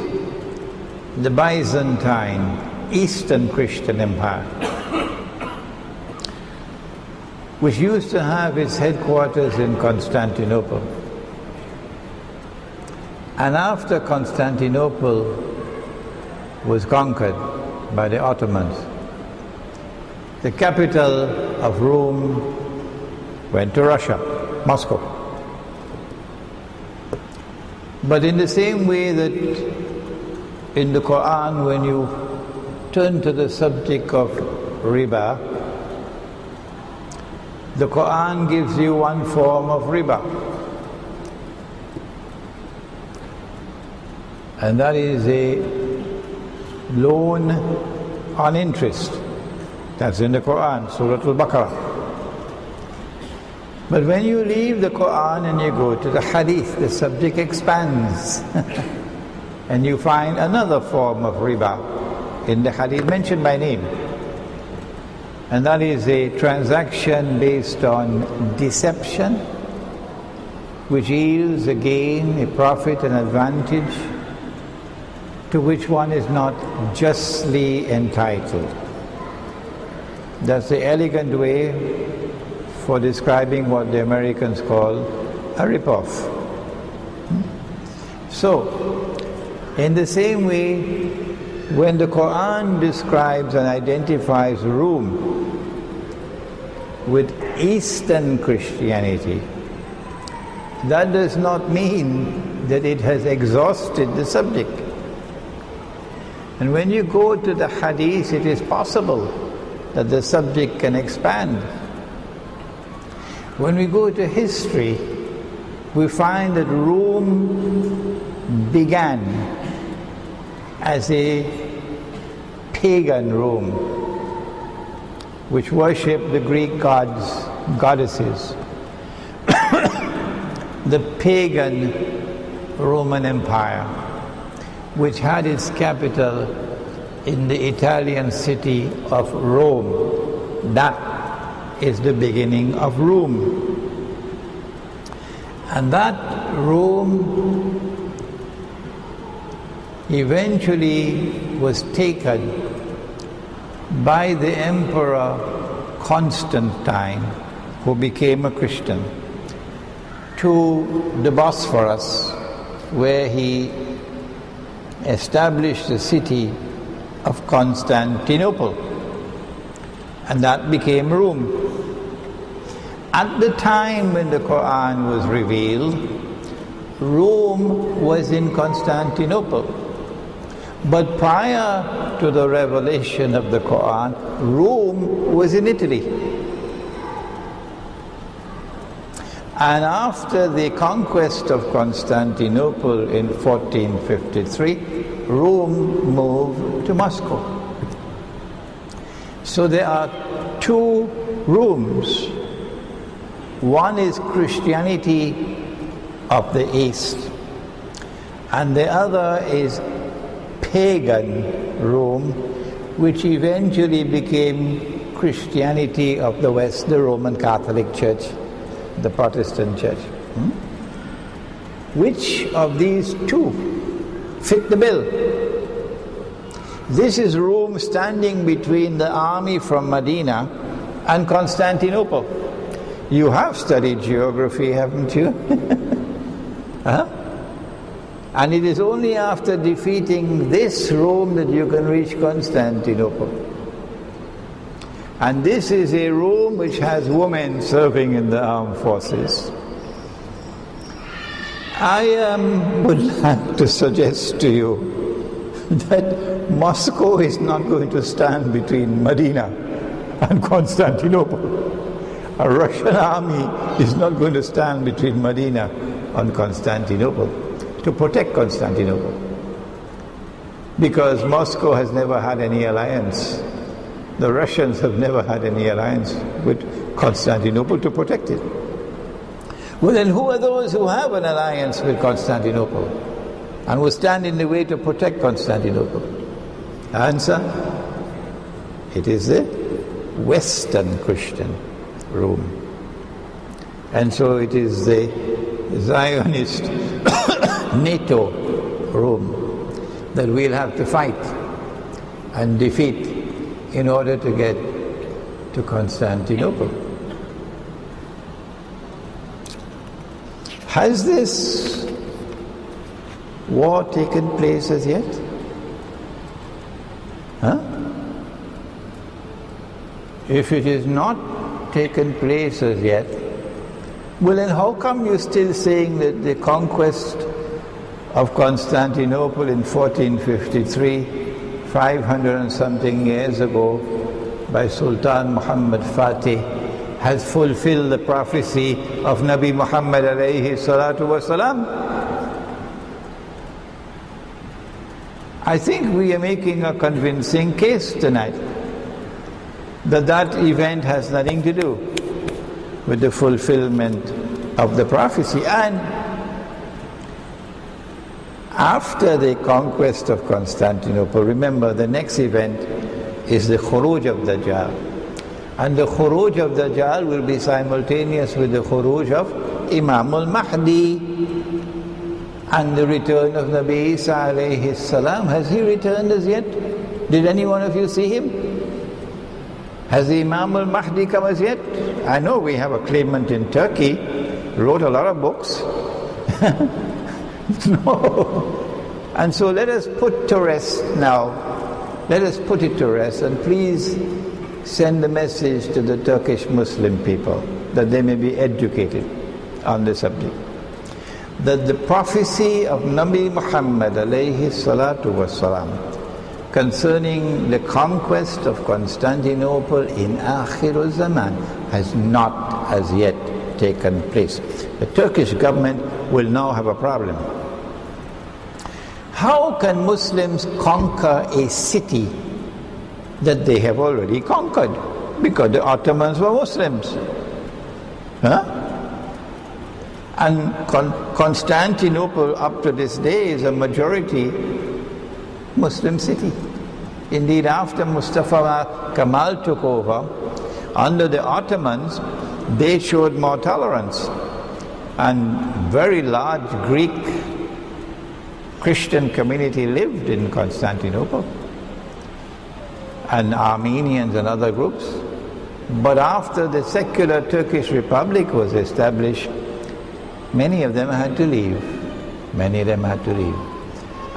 the Byzantine, Eastern Christian Empire, which used to have its headquarters in Constantinople. And after Constantinople was conquered by the Ottomans, the capital of Rome went to Russia, Moscow. But in the same way that in the Quran, when you turn to the subject of riba, the Quran gives you one form of riba, and that is a loan on interest. That's in the Quran, Surah Al-Baqarah. But when you leave the Quran and you go to the Hadith, the subject expands and you find another form of riba in the Hadith mentioned by name. And that is a transaction based on deception, which yields a gain, a profit, an advantage to which one is not justly entitled. That's the elegant way for describing what the Americans call a rip-off. So, in the same way, when the Quran describes and identifies Rome with Eastern Christianity, that does not mean that it has exhausted the subject. And when you go to the Hadith, it is possible that the subject can expand. When we go to history, we find that Rome began as a pagan Rome, which worshipped the Greek gods, goddesses. The pagan Roman Empire, which had its capital in the Italian city of Rome. That is the beginning of Rome. And that Rome eventually was taken by the Emperor Constantine, who became a Christian, to the Bosphorus, where he established the city of Constantinople, and that became Rome. At the time when the Quran was revealed, Rome was in Constantinople. But prior to the revelation of the Quran, Rome was in Italy. And after the conquest of Constantinople in 1453, Rome moved to Moscow. So there are two rooms. One is Christianity of the East, and the other is pagan Rome, which eventually became Christianity of the West, the Roman Catholic Church, the Protestant Church. Which of these two fit the bill? This is Rome standing between the army from Medina and Constantinople. You have studied geography, haven't you? Huh? And it is only after defeating this Rome that you can reach Constantinople. And this is a Rome which has women serving in the armed forces. I would like to suggest to you that Moscow is not going to stand between Medina and Constantinople. A Russian army is not going to stand between Medina and Constantinople to protect Constantinople, because Moscow has never had any alliance. The Russians have never had any alliance with Constantinople to protect it. Well, then who are those who have an alliance with Constantinople and who stand in the way to protect Constantinople? Answer: it is the Western Christian Rome. And so it is the Zionist NATO Rome that we'll have to fight and defeat in order to get to Constantinople. Has this war taken place as yet? Huh? If it is not taken place as yet, well then how come you're still saying that the conquest of Constantinople in 1453, 500 and something years ago, by Sultan Muhammad Fatih, has fulfilled the prophecy of Nabi Muhammad alayhi salatu wasalam? I think we are making a convincing case tonight that that event has nothing to do with the fulfillment of the prophecy. And after the conquest of Constantinople, remember the next event is the Khuruj of Dajjal. And the Khuruj of Dajjal will be simultaneous with the Khuruj of Imam al-Mahdi and the return of Nabi Isa alayhi salam. Has he returned as yet? Did any one of you see him? Has the Imam al-Mahdi come as yet? I know we have a claimant in Turkey, wrote a lot of books. No. And so let us put to rest now. Let us put it to rest, and please send the message to the Turkish Muslim people that they may be educated on the subject. That the prophecy of Nabi Muhammad alayhi salatu wassalam concerning the conquest of Constantinople in Akhirul Zaman has not as yet taken place. The Turkish government will now have a problem. How can Muslims conquer a city that they have already conquered? Because the Ottomans were Muslims. Huh? And Constantinople up to this day is a majority Muslim city. Indeed, after Mustafa Kemal took over, under the Ottomans, they showed more tolerance. And very large Greek Christian community lived in Constantinople, and Armenians and other groups. But after the secular Turkish Republic was established, many of them had to leave. Many of them had to leave.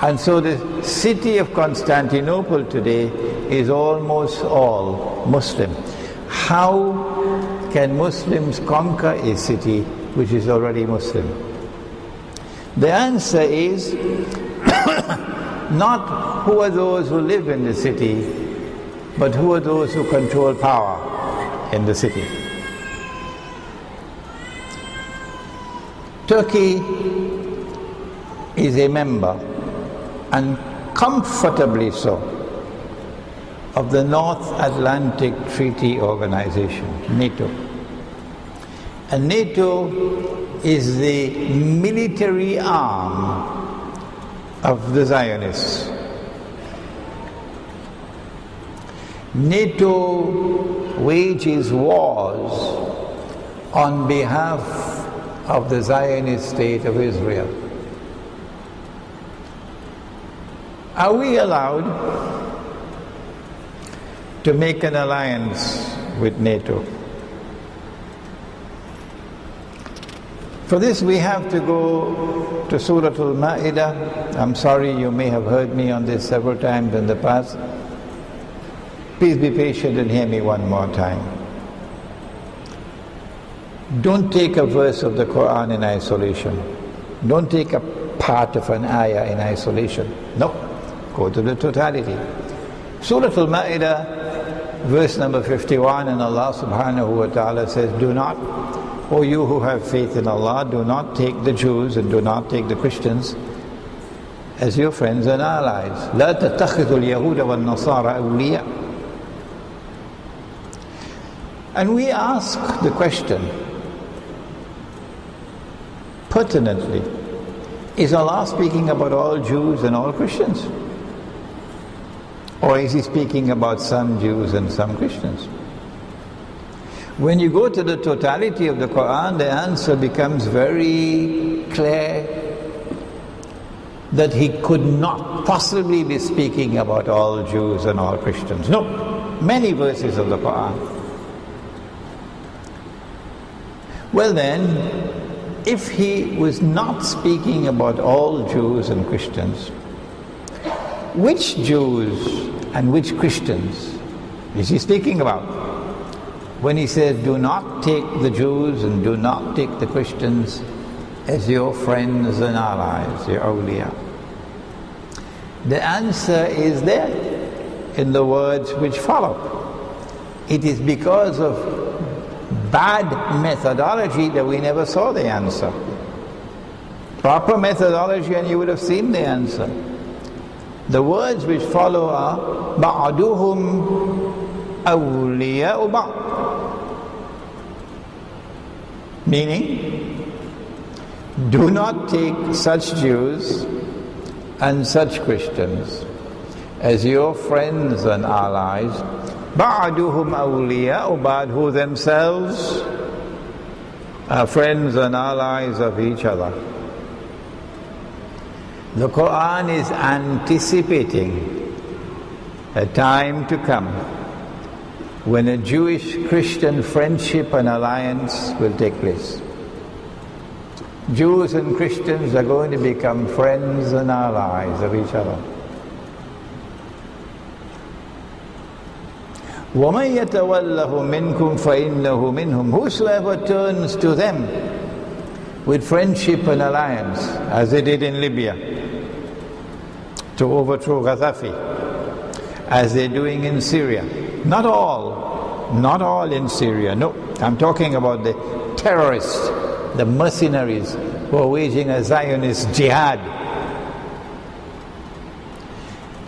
And so the city of Constantinople today is almost all Muslim. How can Muslims conquer a city which is already Muslim? The answer is not who are those who live in the city, but who are those who control power in the city. Turkey is a member, and comfortably so, of the North Atlantic Treaty Organization, NATO. And NATO is the military arm of the Zionists. NATO wages wars on behalf of the Zionist state of Israel. Are we allowed to make an alliance with NATO? For this we have to go to Surah Al-Ma'idah. I'm sorry, you may have heard me on this several times in the past. Please be patient and hear me one more time. Don't take a verse of the Quran in isolation. Don't take a part of an ayah in isolation. No, go to the totality. Surah Al-Ma'idah, verse number 51, and Allah subhanahu wa ta'ala says, do not, O you who have faith in Allah, do not take the Jews and do not take the Christians as your friends and allies. لا تتخذوا اليهود والنصارى أولياء. And we ask the question, pertinently, is Allah speaking about all Jews and all Christians? Or is He speaking about some Jews and some Christians? When you go to the totality of the Quran, the answer becomes very clear that He could not possibly be speaking about all Jews and all Christians. No, many verses of the Quran. Well then, if He was not speaking about all Jews and Christians, which Jews and which Christians is He speaking about? When He says, do not take the Jews and do not take the Christians as your friends and allies, your awliya. The answer is there in the words which follow. It is because of bad methodology that we never saw the answer. Proper methodology and you would have seen the answer. The words which follow are بَعْدُهُمْ أَوْلِيَاءُ بَعْضٍ, meaning, do not take such Jews and such Christians as your friends and allies. بَعْدُهُمْ أَوْلِيَاءُ بَعْضٍ, who themselves are friends and allies of each other. The Quran is anticipating a time to come when a Jewish-Christian friendship and alliance will take place. Jews and Christians are going to become friends and allies of each other. وَمَنْ يَتَوَلَّهُ مِنْكُمْ فَإِنَّهُ مِنْهُمْ. Whosoever turns to them with friendship and alliance, as they did in Libya, to overthrow Gaddafi, as they're doing in Syria. Not all in Syria, no. I'm talking about the terrorists, the mercenaries who are waging a Zionist jihad.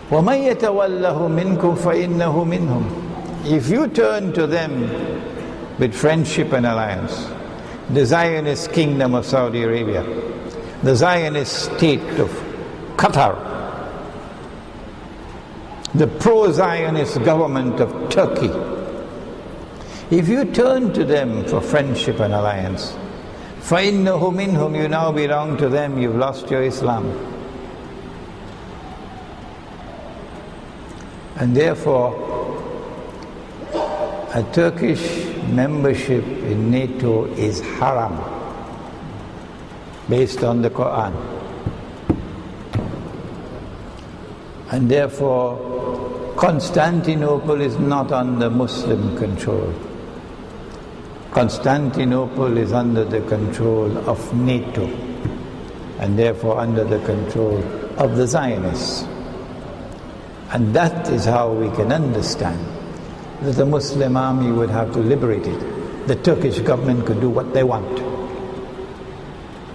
وَمَنْ يَتَوَلَّهُ مِنْكُمْ فَإِنَّهُ مِنْهُمْ. If you turn to them with friendship and alliance, the Zionist kingdom of Saudi Arabia, the Zionist state of Qatar, the pro-Zionist government of Turkey, if you turn to them for friendship and alliance, فَإِنَّهُ مِنْهُمْ, you now belong to them, you've lost your Islam. And therefore, a Turkish membership in NATO is haram, based on the Quran. And therefore, Constantinople is not under Muslim control. Constantinople is under the control of NATO, and therefore under the control of the Zionists. And that is how we can understand that the Muslim army would have to liberate it. The Turkish government could do what they want.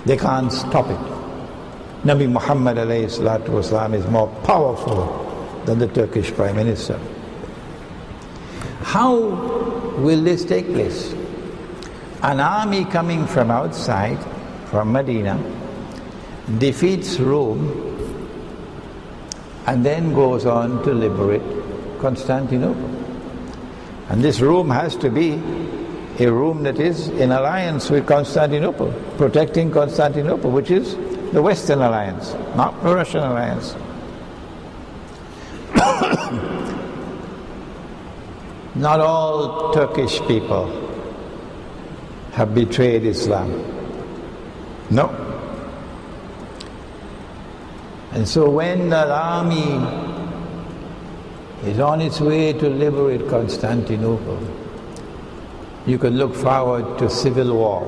They can't stop it. Nabi Muhammad alayhi salatu wasalam is more powerful than the Turkish Prime Minister. How will this take place? An army coming from outside, from Medina, defeats Rome and then goes on to liberate Constantinople. And this Rome has to be a Rome that is in alliance with Constantinople, protecting Constantinople, which is the Western alliance, not the Russian alliance. Not all Turkish people have betrayed Islam. No. And so when that army is on its way to liberate Constantinople, you can look forward to civil war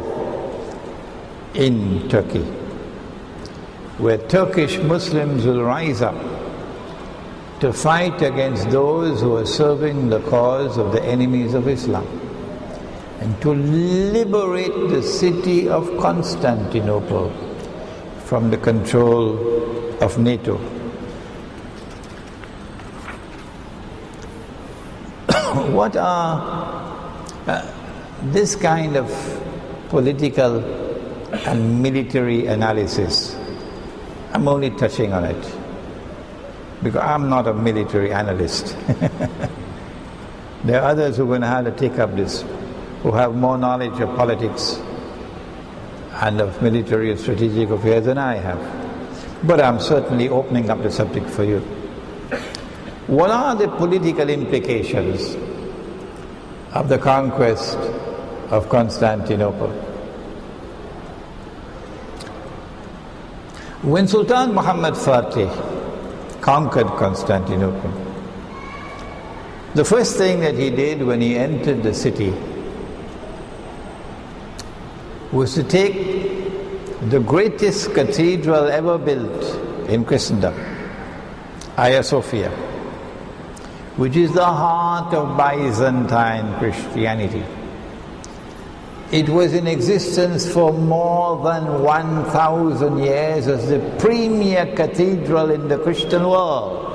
in Turkey, where Turkish Muslims will rise up to fight against those who are serving the cause of the enemies of Islam, and to liberate the city of Constantinople from the control of NATO. What are this kind of political and military analysis? I'm only touching on it because I'm not a military analyst. There are others who are going to have to take up this, who have more knowledge of politics and of military and strategic affairs than I have. But I'm certainly opening up the subject for you. What are the political implications of the conquest of Constantinople? When Sultan Muhammad Fatih conquered Constantinople, the first thing that he did when he entered the city was to take the greatest cathedral ever built in Christendom, Hagia Sophia, which is the heart of Byzantine Christianity. It was in existence for more than 1,000 years as the premier cathedral in the Christian world.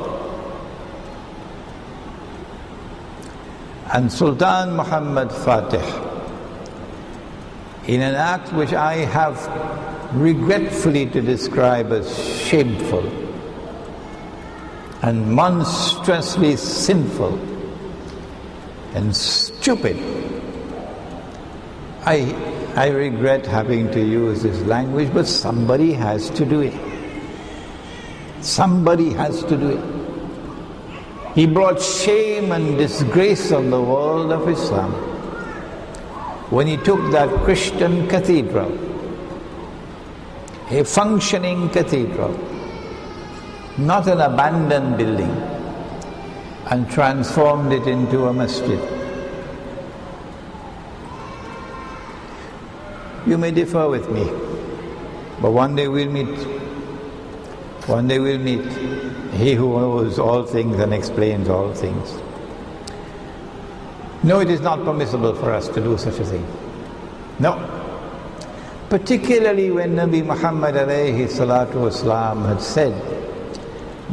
And Sultan Muhammad Fatih, in an act which I have regretfully to describe as shameful and monstrously sinful and stupid, I regret having to use this language, but somebody has to do it. Somebody has to do it. He brought shame and disgrace on the world of Islam when he took that Christian cathedral, a functioning cathedral, not an abandoned building, and transformed it into a masjid. You may differ with me, but one day we'll meet. One day we'll meet. He who knows all things and explains all things. No, it is not permissible for us to do such a thing. No. Particularly when Nabi Muhammad alayhi salatu wasalam had said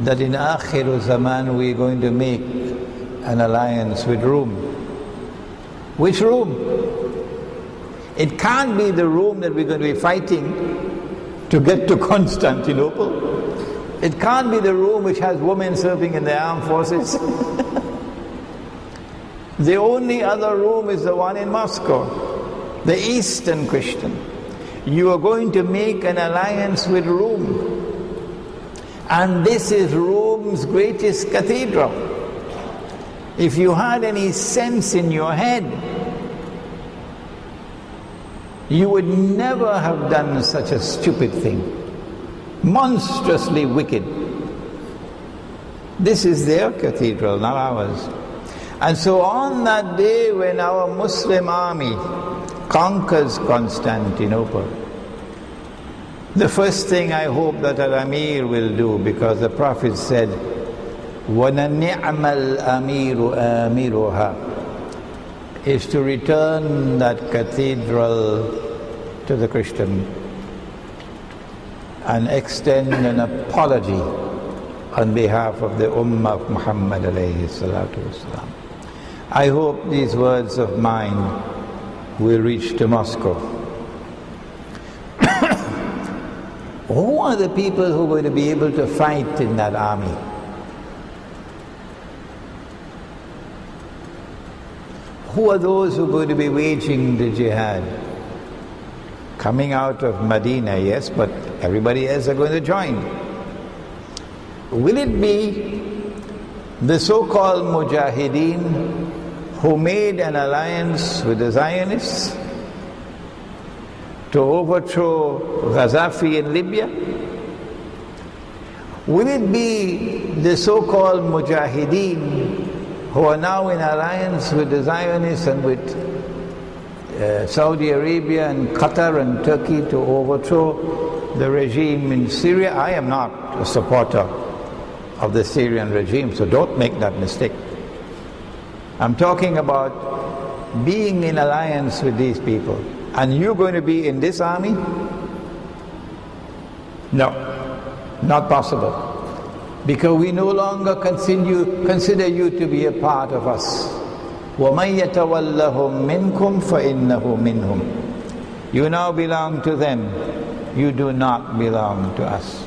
that in Akhiru Zaman we're going to make an alliance with Rome. Which Rome? It can't be the Rome that we're going to be fighting to get to Constantinople. It can't be the Rome which has women serving in the armed forces. The only other Rome is the one in Moscow, the Eastern Christian. You are going to make an alliance with Rome. And this is Rome's greatest cathedral. If you had any sense in your head, you would never have done such a stupid thing. Monstrously wicked. This is their cathedral, not ours. And so on that day when our Muslim army conquers Constantinople, the first thing I hope that an Amir will do, because the Prophet said, وَنَنِعْمَ الْأَمِيرُ آمِرُهَا, is to return that cathedral to the Christian and extend an apology on behalf of the Ummah of Muhammad alayhi salatu wasalam. I hope these words of mine will reach to Moscow. Who are the people who are going to be able to fight in that army? Who are those who are going to be waging the jihad? Coming out of Medina, yes, but everybody else are going to join. Will it be the so-called mujahideen who made an alliance with the Zionists to overthrow Gaddafi in Libya? Will it be the so-called mujahideen who are now in alliance with the Zionists and with Saudi Arabia and Qatar and Turkey to overthrow the regime in Syria? I am not a supporter of the Syrian regime, so don't make that mistake. I'm talking about being in alliance with these people. And you're going to be in this army? No, not possible. Because we no longer consider you to be a part of us. وَمَنْ يَتَوَلَّهُمْ مِنْكُمْ فَإِنَّهُ مِنْهُمْ. You now belong to them. You do not belong to us.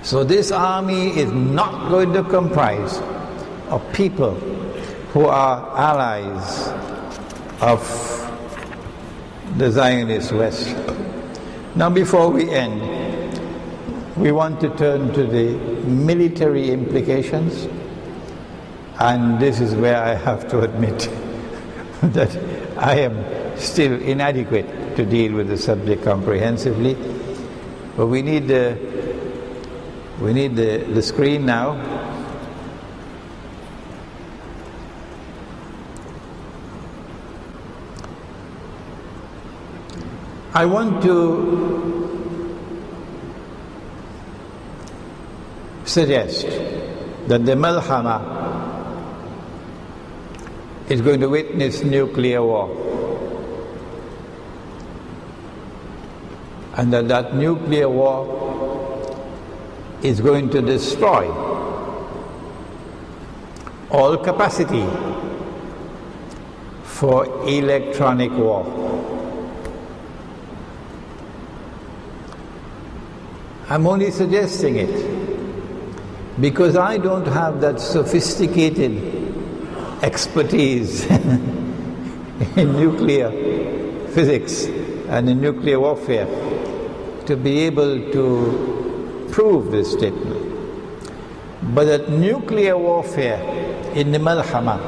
So this army is not going to comprise of people who are allies of the Zionist West. Now before we end, we want to turn to the military implications, and this is where I have to admit that I am still inadequate to deal with the subject comprehensively. But we need the screen now. I want to suggest that the Malhama is going to witness nuclear war, and that nuclear war is going to destroy all capacity for electronic war. I'm only suggesting it because I don't have that sophisticated expertise in nuclear physics and in nuclear warfare to be able to prove this statement. But that nuclear warfare in the Malhama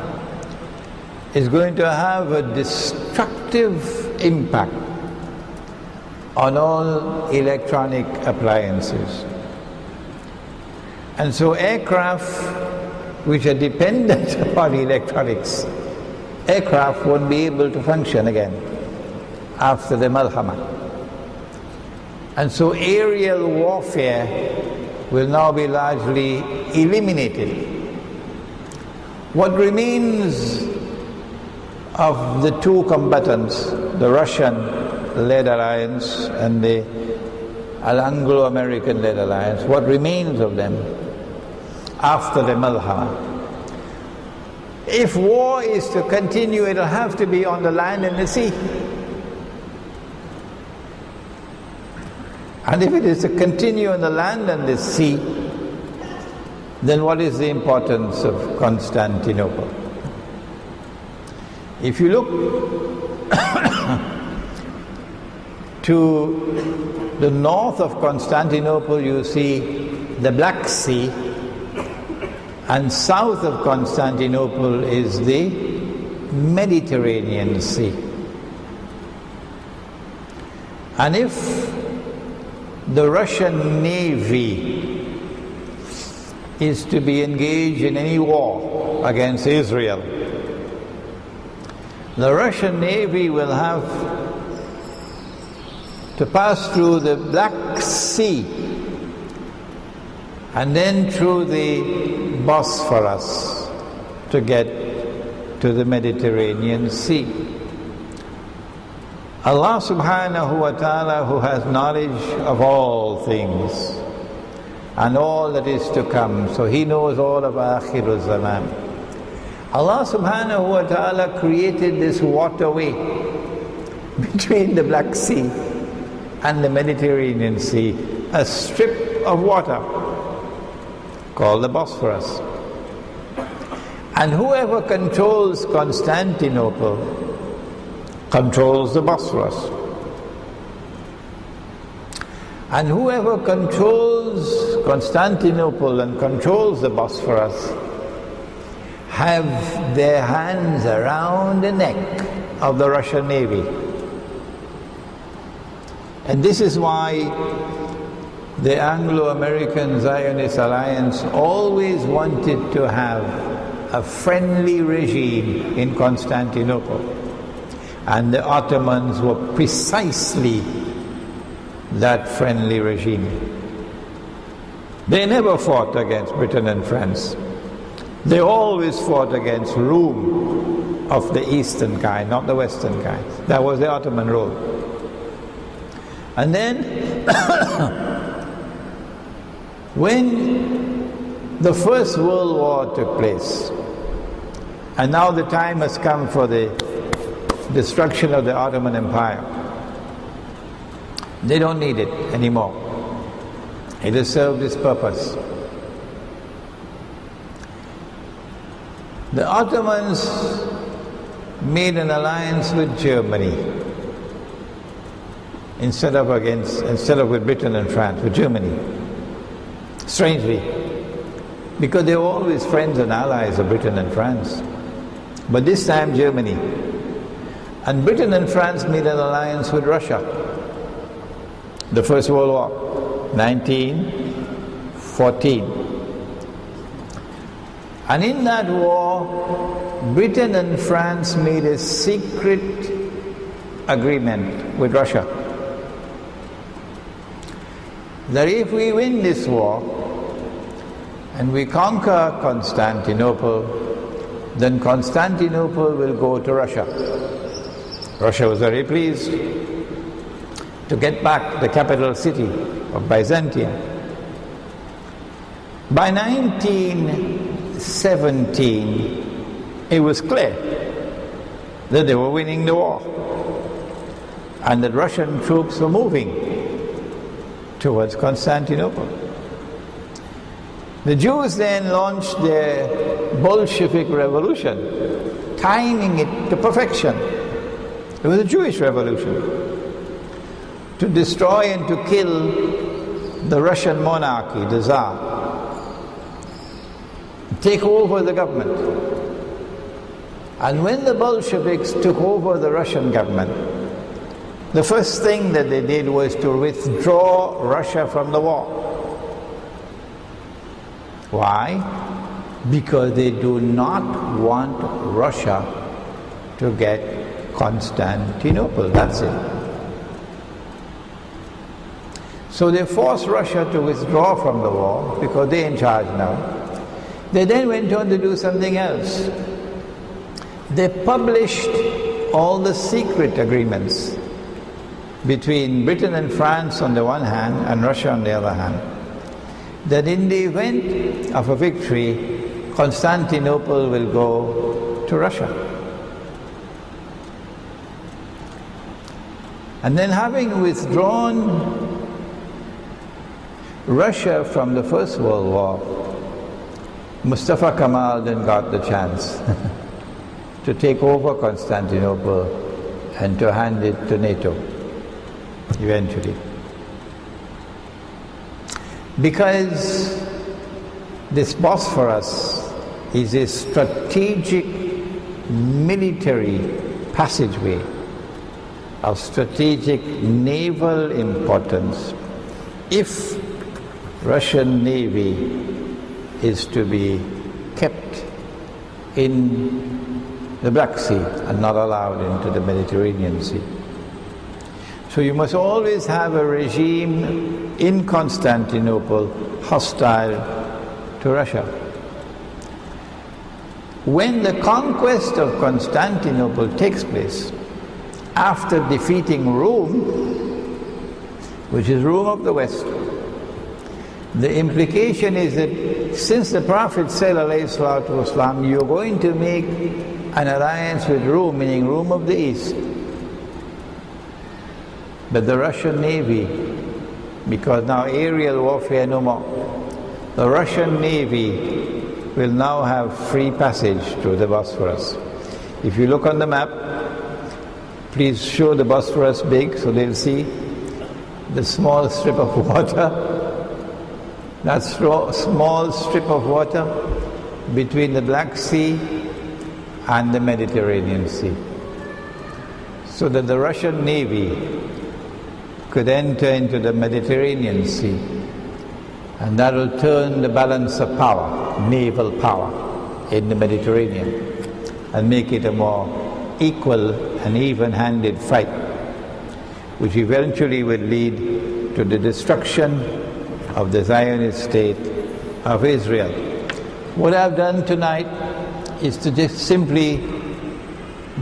is going to have a destructive impact on all electronic appliances. And so aircraft which are dependent upon electronics, aircraft won't be able to function again after the Malhama. And so aerial warfare will now be largely eliminated. What remains of the two combatants, the Russian-led alliance and the Anglo-American-led alliance, what remains of them after the Malhama? If war is to continue, it'll have to be on the land and the sea. And if it is to continue on the land and the sea, then what is the importance of Constantinople? If you look to the north of Constantinople, you see the Black Sea, and south of Constantinople is the Mediterranean Sea. And if the Russian Navy is to be engaged in any war against Israel, the Russian Navy will have to pass through the Black Sea and then through the Bosphorus to get to the Mediterranean Sea. Allah subhanahu wa ta'ala, who has knowledge of all things and all that is to come, so He knows all of Akhirul Zaman. Allah subhanahu wa ta'ala created this waterway between the Black Sea and the Mediterranean Sea, a strip of water called the Bosphorus. And whoever controls Constantinople controls the Bosphorus. And whoever controls Constantinople and controls the Bosphorus have their hands around the neck of the Russian Navy. And this is why the Anglo-American Zionist Alliance always wanted to have a friendly regime in Constantinople. And the Ottomans were precisely that friendly regime. They never fought against Britain and France. They always fought against Rome of the eastern kind, not the western kind. That was the Ottoman rule. And then, when the First World War took place, and now the time has come for the destruction of the Ottoman Empire, they don't need it anymore. It has served its purpose. The Ottomans made an alliance with Germany instead of with Britain and France, with Germany. Strangely, because they were always friends and allies of Britain and France. But this time Germany. And Britain and France made an alliance with Russia. The First World War, 1914. And in that war, Britain and France made a secret agreement with Russia that if we win this war and we conquer Constantinople, then Constantinople will go to Russia. Russia was very pleased to get back the capital city of Byzantium. By 1917, it was clear that they were winning the war and that Russian troops were moving towards Constantinople. The Jews then launched their Bolshevik revolution, timing it to perfection. It was a Jewish revolution to destroy and to kill the Russian monarchy, the Tsar, take over the government. And when the Bolsheviks took over the Russian government, the first thing that they did was to withdraw Russia from the war. Why? Because they do not want Russia to get Constantinople, that's it. So they forced Russia to withdraw from the war because they're in charge now. They then went on to do something else. They published all the secret agreements between Britain and France on the one hand and Russia on the other hand, that in the event of a victory, Constantinople will go to Russia. And then, having withdrawn Russia from the First World War, Mustafa Kemal then got the chance to take over Constantinople and to hand it to NATO eventually. Because this Bosphorus is a strategic military passageway of strategic naval importance. If Russian Navy is to be kept in the Black Sea and not allowed into the Mediterranean Sea. So you must always have a regime in Constantinople hostile to Russia. When the conquest of Constantinople takes place, after defeating Rome, which is Rome of the West. The implication is that since the Prophet said, alayhi salatu wasalam, you're going to make an alliance with Rome, meaning Rome of the East, but the Russian Navy, because now aerial warfare no more, the Russian Navy will now have free passage through the Bosphorus. If you look on the map, please show the Bosphorus big so they'll see the small strip of water. That small strip of water between the Black Sea and the Mediterranean Sea. So that the Russian Navy could enter into the Mediterranean Sea, and that will turn the balance of power, naval power, in the Mediterranean, and make it a more equal and even-handed fight, which eventually would lead to the destruction of the Zionist state of Israel. What I've done tonight is to just simply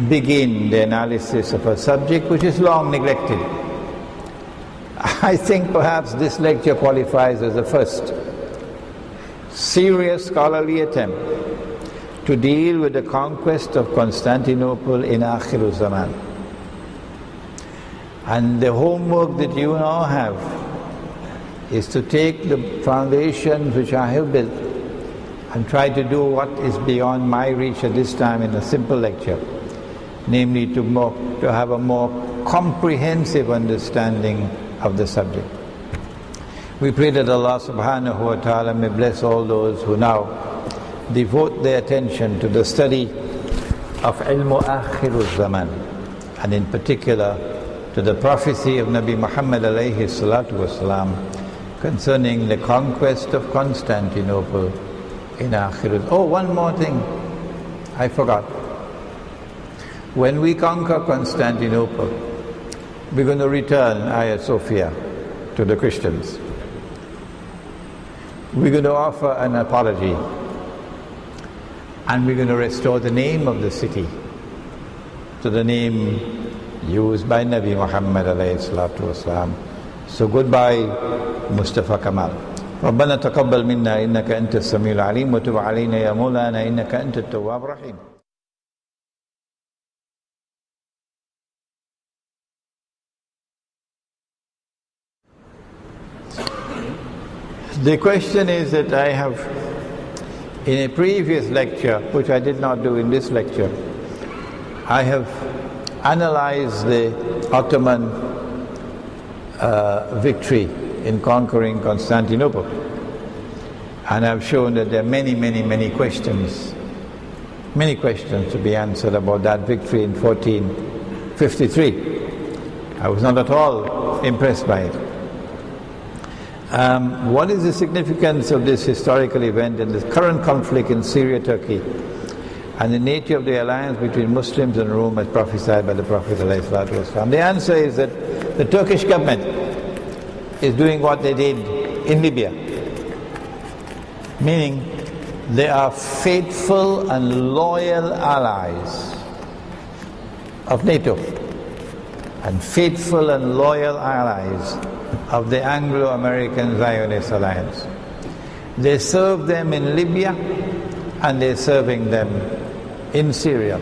begin the analysis of a subject which is long neglected. I think perhaps this lecture qualifies as the first serious scholarly attempt to deal with the conquest of Constantinople in Akhir Zaman. And the homework that you now have is to take the foundations which I have built and try to do what is beyond my reach at this time in a simple lecture, namely to have a more comprehensive understanding of the subject. We pray that Allah subhanahu wa ta'ala may bless all those who now devote their attention to the study of ilmu akhir zaman, and in particular to the prophecy of Nabi Muhammad alayhi salatu wasalam concerning the conquest of Constantinople in akhir. Oh, one more thing I forgot. When we conquer Constantinople, we're going to return Hagia Sophia to the Christians. We're going to offer an apology, and we're going to restore the name of the city to the name used by Nabi Muhammad alayhi salatu wasalam. So goodbye, Mustafa Kamal. ربنا تقبل منا إنك أنت السميع العليم وتب علينا يا مولانا إنك أنت التواب الرحيم. The question is that I have, in a previous lecture, which I did not do in this lecture, I have analyzed the Ottoman victory in conquering Constantinople. And I've shown that there are many questions to be answered about that victory in 1453. I was not at all impressed by it. What is the significance of this historical event and the current conflict in Syria, Turkey, and the nature of the alliance between Muslims and Rome as prophesied by the Prophet ﷺ? The answer is that the Turkish government is doing what they did in Libya, meaning they are faithful and loyal allies of NATO and faithful and loyal allies of the Anglo-American Zionist alliance. They serve them in Libya and they're serving them in Syria.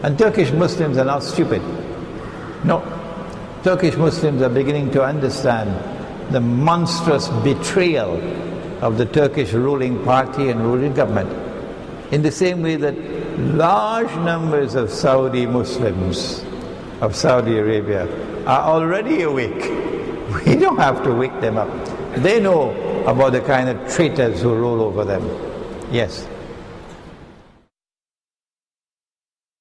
And Turkish Muslims are not stupid. No. Turkish Muslims are beginning to understand the monstrous betrayal of the Turkish ruling party and ruling government, in the same way that large numbers of Saudi Muslims of Saudi Arabia are already awake. We don't have to wake them up. They know about the kind of traitors who rule over them. Yes.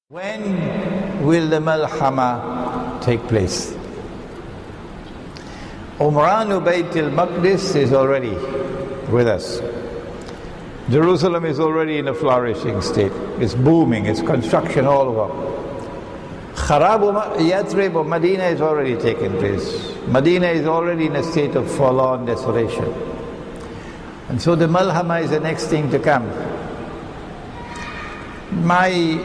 When will the Malhama take place? Umranu Bayt al-Maqdis is already with us. Jerusalem is already in a flourishing state. It's booming, it's construction all over. Kharabu Yathrib of Medina is already taken place. Medina is already in a state of forlorn desolation. And so the Malhama is the next thing to come. My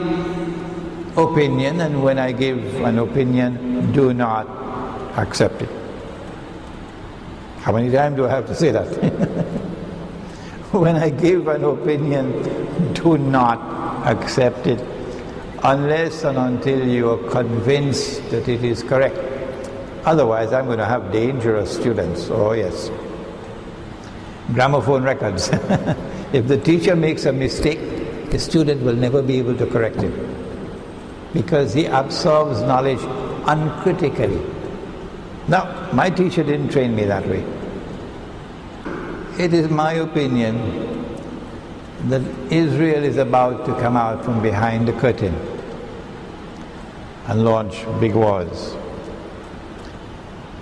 opinion, and when I give an opinion, do not accept it. How many times do I have to say that? When I give an opinion, do not accept it unless and until you are convinced that it is correct. Otherwise, I'm going to have dangerous students. Oh yes. Gramophone records. If the teacher makes a mistake, the student will never be able to correct it, because he absorbs knowledge uncritically. Now, my teacher didn't train me that way. It is my opinion that Israel is about to come out from behind the curtain and launch big wars.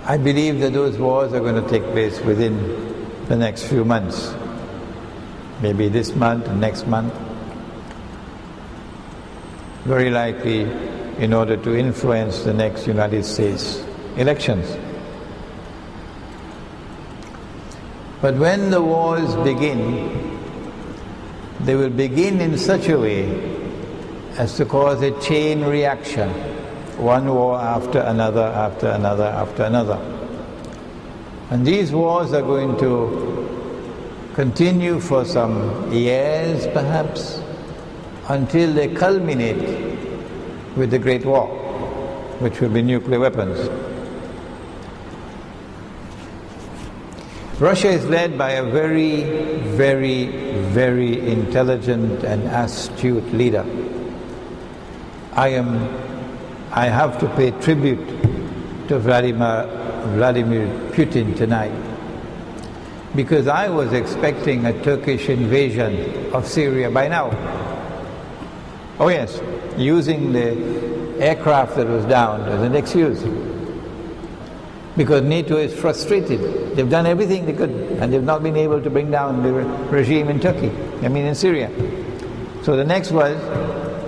I believe that those wars are going to take place within the next few months. Maybe this month, next month. Very likely in order to influence the next United States elections. But when the wars begin, they will begin in such a way as to cause a chain reaction, one war after another, after another, after another. And these wars are going to continue for some years perhaps, until they culminate with the Great War, which will be nuclear weapons. Russia is led by a very, very, very intelligent and astute leader. I have to pay tribute to Vladimir Putin tonight, because I was expecting a Turkish invasion of Syria by now. Oh yes, using the aircraft that was down as an excuse. Because NATO is frustrated. They've done everything they could, and they've not been able to bring down the regime in Turkey, in Syria. So the next was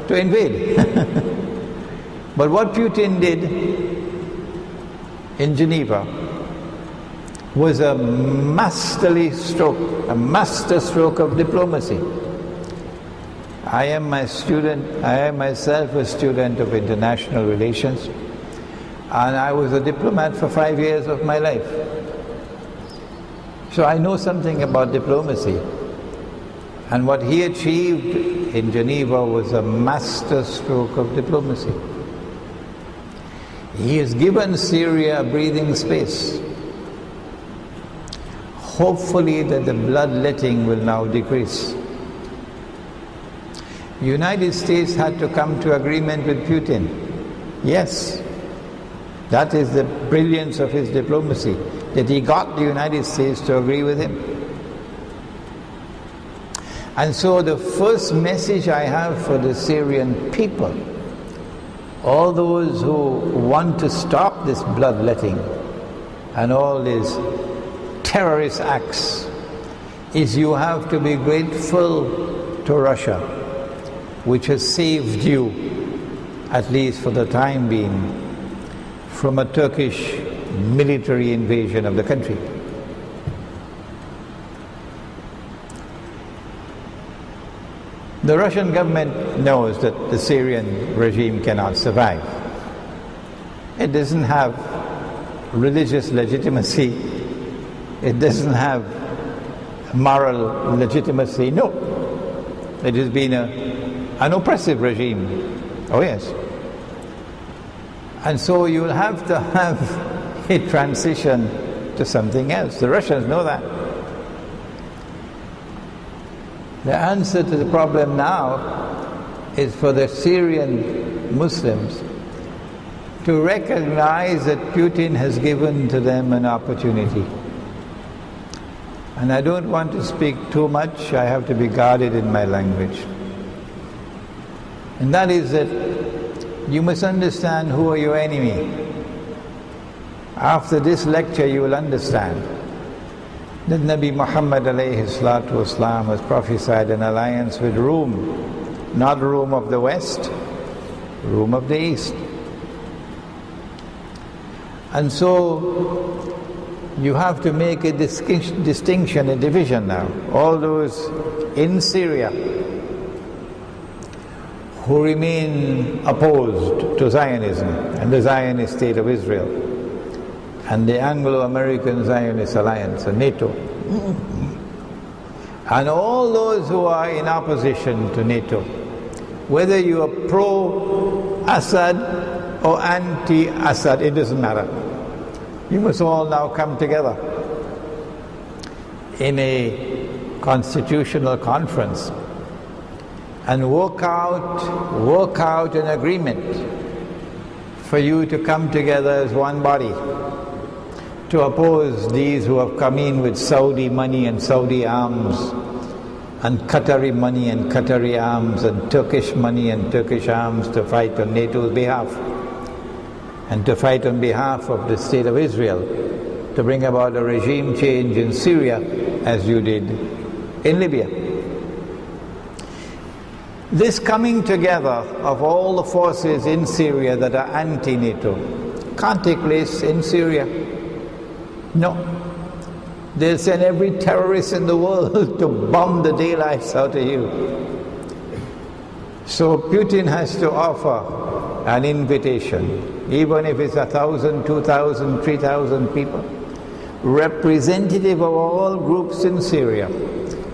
to invade. But what Putin did in Geneva was a master stroke of diplomacy. I am myself a student of international relations, and I was a diplomat for 5 years of my life. So I know something about diplomacy. And what he achieved in Geneva was a master stroke of diplomacy. He has given Syria a breathing space. Hopefully that the bloodletting will now decrease. The United States had to come to agreement with Putin. Yes, that is the brilliance of his diplomacy, that he got the United States to agree with him. And so the first message I have for the Syrian people, all those who want to stop this bloodletting and all these terrorist acts, is you have to be grateful to Russia, which has saved you, at least for the time being, from a Turkish military invasion of the country. The Russian government knows that the Syrian regime cannot survive. It doesn't have religious legitimacy. It doesn't have moral legitimacy. No. It has been an oppressive regime. Oh yes. And so you'll have to have a transition to something else. The Russians know that. The answer to the problem now is for the Syrian Muslims to recognize that Putin has given to them an opportunity. And I don't want to speak too much, I have to be guarded in my language. And that is that you must understand who are your enemy. After this lecture you will understand that Nabi Muhammad alayhi salatu wasalam has prophesied an alliance with Rome, not Rome of the West, Rome of the East. And so you have to make a distinction, a division now. All those in Syria who remain opposed to Zionism and the Zionist state of Israel and the Anglo-American Zionist Alliance and NATO, and all those who are in opposition to NATO, whether you are pro-Assad or anti-Assad, it doesn't matter. You must all now come together in a constitutional conference and work out an agreement for you to come together as one body to oppose these who have come in with Saudi money and Saudi arms and Qatari money and Qatari arms and Turkish money and Turkish arms to fight on NATO's behalf and to fight on behalf of the state of Israel to bring about a regime change in Syria as you did in Libya. This coming together of all the forces in Syria that are anti-NATO can't take place in Syria. No. They'll send every terrorist in the world to bomb the daylights out of you. So Putin has to offer an invitation, even if it's 1,000, 2,000, 3,000 people, representative of all groups in Syria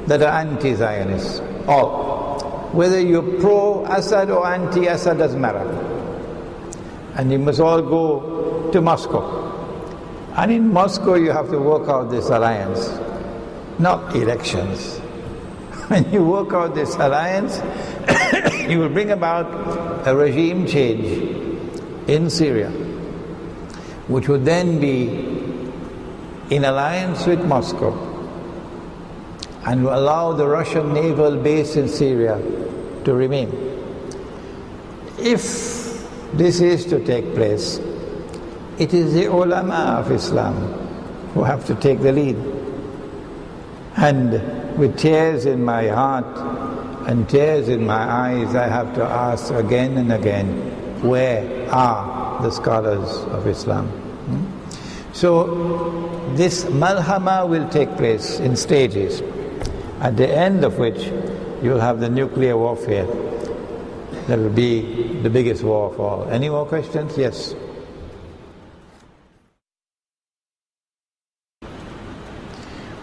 that are anti-Zionists, all. Whether you're pro-Assad or anti-Assad doesn't matter. And you must all go to Moscow. And in Moscow you have to work out this alliance, not elections. When you work out this alliance, you will bring about a regime change in Syria, which would then be in alliance with Moscow and will allow the Russian naval base in Syria to remain. If this is to take place, it is the ulama of Islam who have to take the lead. And with tears in my heart and tears in my eyes, I have to ask again and again, where are the scholars of Islam? So this malhama will take place in stages, at the end of which you'll have the nuclear warfare. That will be the biggest war of all. Any more questions? Yes.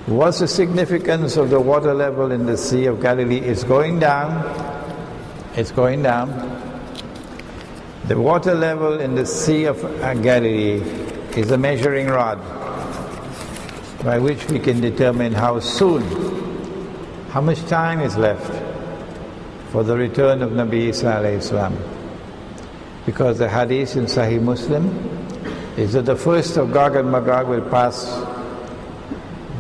What's the significance of the water level in the Sea of Galilee? It's going down. It's going down. The water level in the Sea of Galilee is a measuring rod by which we can determine how soon, how much time is left for the return of Nabi Isa alayhi salam. Because the hadith in Sahih Muslim is that the first of Gog and Magog will pass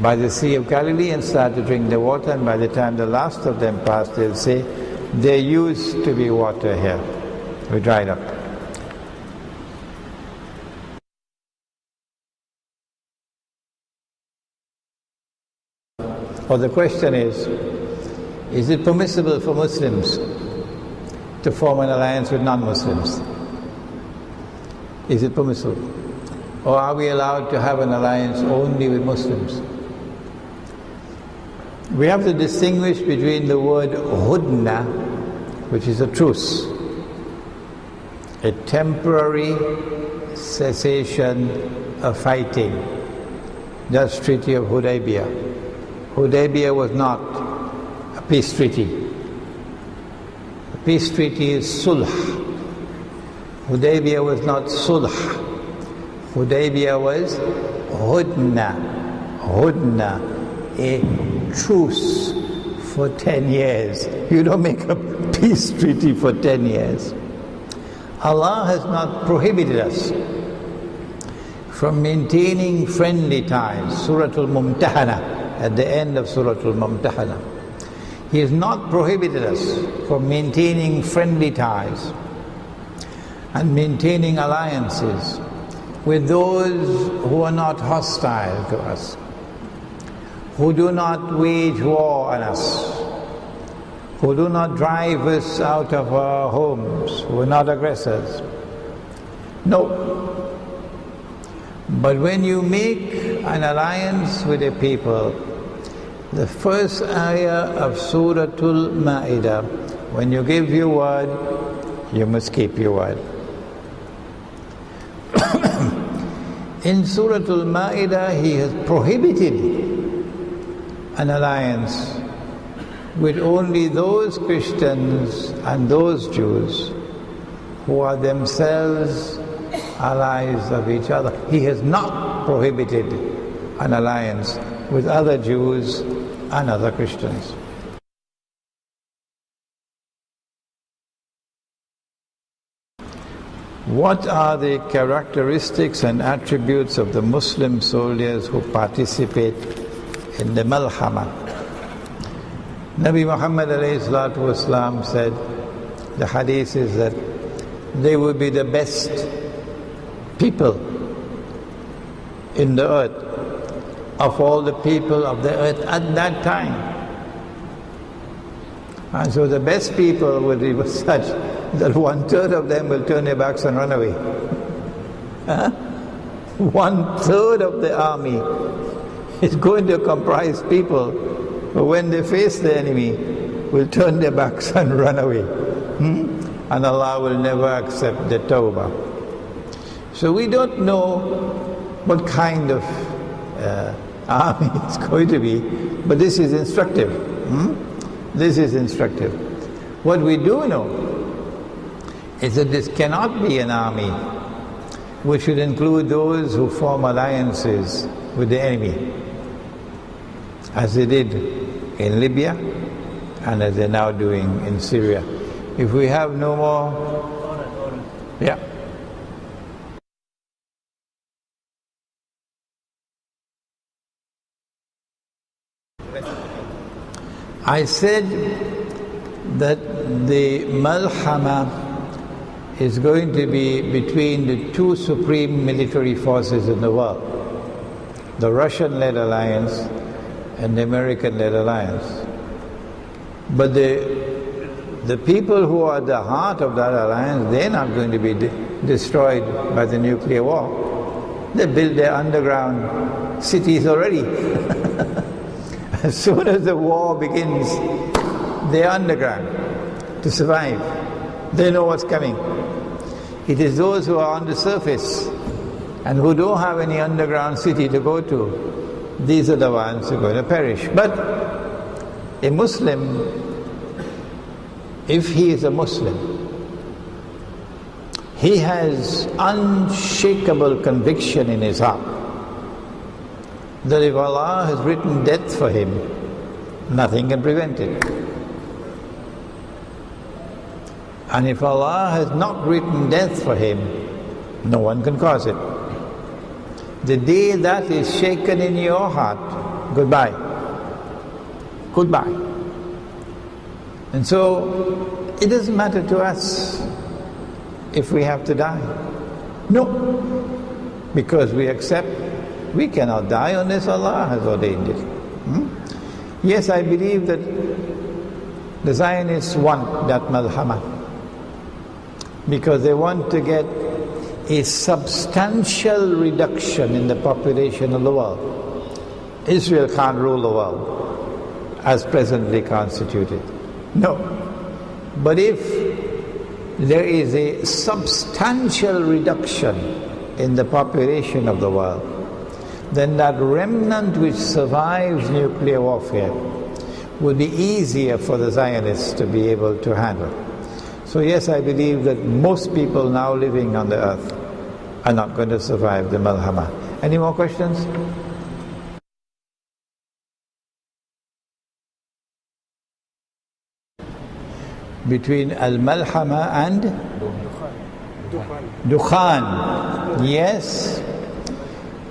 by the Sea of Galilee and start to drink the water, and by the time the last of them pass, they'll say, there used to be water here. We dried up. Or the question is it permissible for Muslims to form an alliance with non-Muslims? Is it permissible? Or are we allowed to have an alliance only with Muslims? We have to distinguish between the word hudna, which is a truce, a temporary cessation of fighting. That's Treaty of Hudaybiyah. Hudaybiyah was not a peace treaty. A peace treaty is sulh. Hudaybiyah was not sulh. Hudaybiyah was hudna. Hudna, a truce for 10 years. You don't make a peace treaty for 10 years. Allah has not prohibited us from maintaining friendly ties. Surah Al-Mumtahana, at the end of Surah Al-Mumtahana. He has not prohibited us from maintaining friendly ties and maintaining alliances with those who are not hostile to us, who do not wage war on us, who do not drive us out of our homes, who are not aggressors. No. But when you make an alliance with a people, the first ayah of Surah Al-Ma'idah When you give your word, you must keep your word. In Surah Al-Ma'idah, He has prohibited an alliance with only those Christians and those Jews who are themselves allies of each other. He has not prohibited an alliance with other Jews and other Christians. What are the characteristics and attributes of the Muslim soldiers who participate in the Malhama? Nabi Muhammad ﷺ said, the hadith is that they will be the best people in the earth of all the people of the earth at that time. And so the best people will be such that 1/3 of them will turn their backs and run away. 1/3 of the army is going to comprise people who, when they face the enemy, will turn their backs and run away. And Allah will never accept the tawbah. So we don't know what kind of army it's going to be, but this is instructive. This is instructive. What we do know is that this cannot be an army which should include those who form alliances with the enemy, as they did in Libya and as they're now doing in Syria. If we have no more... Yeah. I said that the Malhama is going to be between the two supreme military forces in the world, the Russian-led alliance and the American-led alliance. But the people who are at the heart of that alliance, they're not going to be destroyed by the nuclear war. They built their underground cities already. As soon as the war begins, they're underground to survive. They know what's coming. It is those who are on the surface and who don't have any underground city to go to, these are the ones who are going to perish. But a Muslim, if he is a Muslim, he has unshakable conviction in his heart that if Allah has written death for him, nothing can prevent it. And if Allah has not written death for him, no one can cause it. The day that is shaken in your heart, goodbye. Goodbye. And so, it doesn't matter to us if we have to die. No. Because we accept we cannot die unless Allah has ordained it. Yes, I believe that the Zionists want that Malhama because they want to get a substantial reduction in the population of the world. Israel can't rule the world as presently constituted. No. But if there is a substantial reduction in the population of the world, then that remnant which survives nuclear warfare will be easier for the Zionists to be able to handle. So yes, I believe that most people now living on the earth are not going to survive the Malhama. Any more questions? Between Al-Malhama and Dukhan. Yes.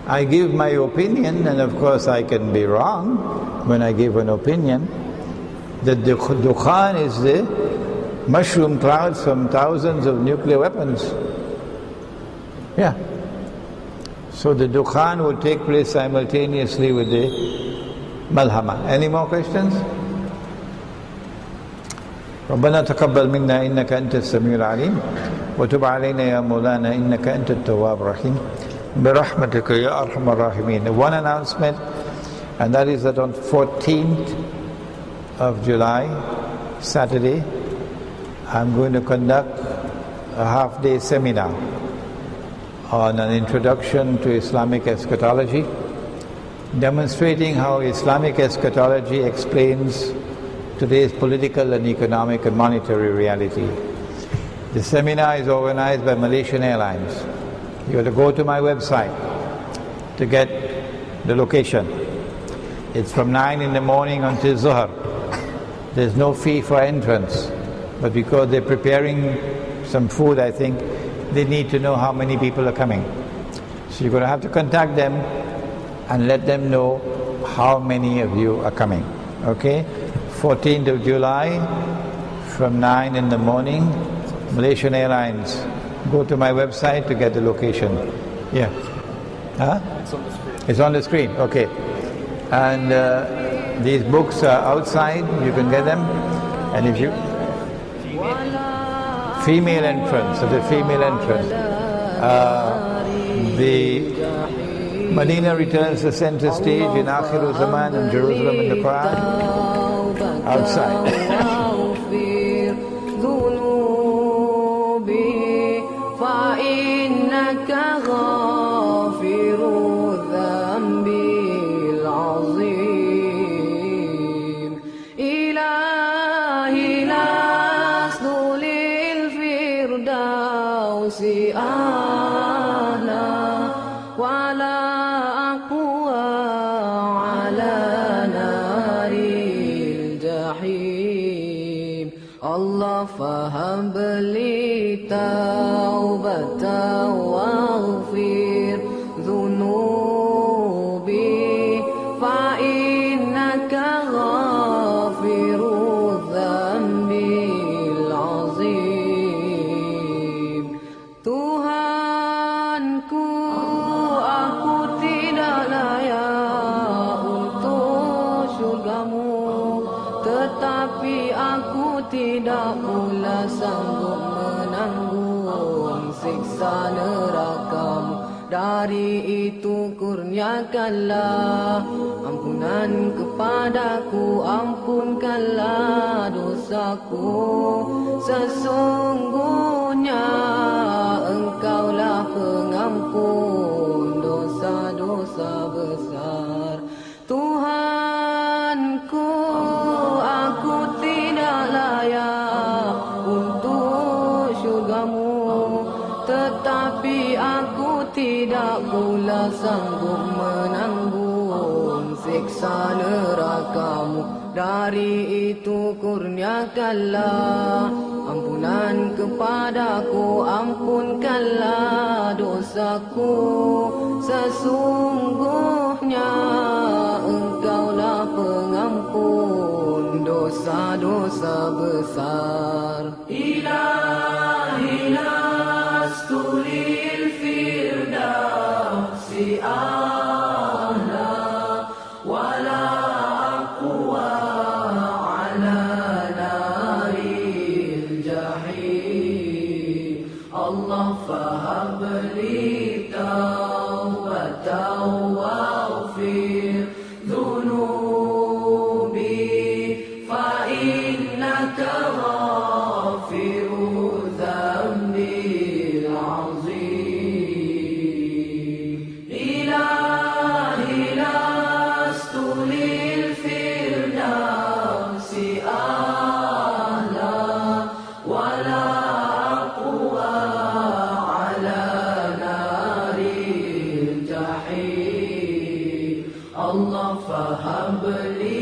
I give my opinion, and of course I can be wrong when I give an opinion, that the Dukhan is the mushroom clouds from thousands of nuclear weapons. Yeah. So the Dukhan will take place simultaneously with the Malhama. Any more questions? ربنا تقبل منا إنك أنت السميع العليم وتب علينا يا مولانا إنك أنت التواب الرحيم برحمتك يا أرحم الراحمين. One announcement, and that is that on 14th of July, Saturday, I'm going to conduct a half-day seminar on an introduction to Islamic eschatology, demonstrating how Islamic eschatology explains today's political and economic and monetary reality. The seminar is organized by Malaysian Airlines. You have to go to my website to get the location. It's from 9 in the morning until Zuhr. There's no fee for entrance, but because they're preparing some food, I think they need to know how many people are coming. So you're going to have to contact them and let them know how many of you are coming. Okay? 14th of July from 9 in the morning, Malaysian Airlines. Go to my website to get the location. Yeah. Huh? It's on the screen. It's on the screen, okay. And these books are outside, you can get them. And if you... Female entrance, so the female entrance. The Medina returns to center stage in Akhiru Zaman and Jerusalem in the Quran. Outside. فهب لي توبة واغفر ذنوبي فإنك غافر الذنب العظيم. Tuhanku, aku tidak layak untuk syurgamu, tetapi aku tidak pula sanggup menanggung siksa nerakamu. Dari itu kurniakanlah ampunan kepadaku, ampunkanlah dosaku. Sesungguhnya Engkaulah pengampun dosa-dosa besar. Tuhanku, aku tidak layak untuk syurgamu, tetapi aku tidak pula sanggup menanggung siksa nerakamu. Dari itu kurniakanlah ampunan kepadaku, ampunkanlah dosaku. Sesungguhnya Engkaulah pengampun dosa-dosa besar. Ilahi lastu lil firdausi a'la wala aqwa ala naril jahim. Allah fahab li tawbatan waghfir dhunubi fa innaka ghafiru dhanbil azim. Ilahi lastu lil firdausi a'la wala aqwa ala naril jahim. Allah fahab li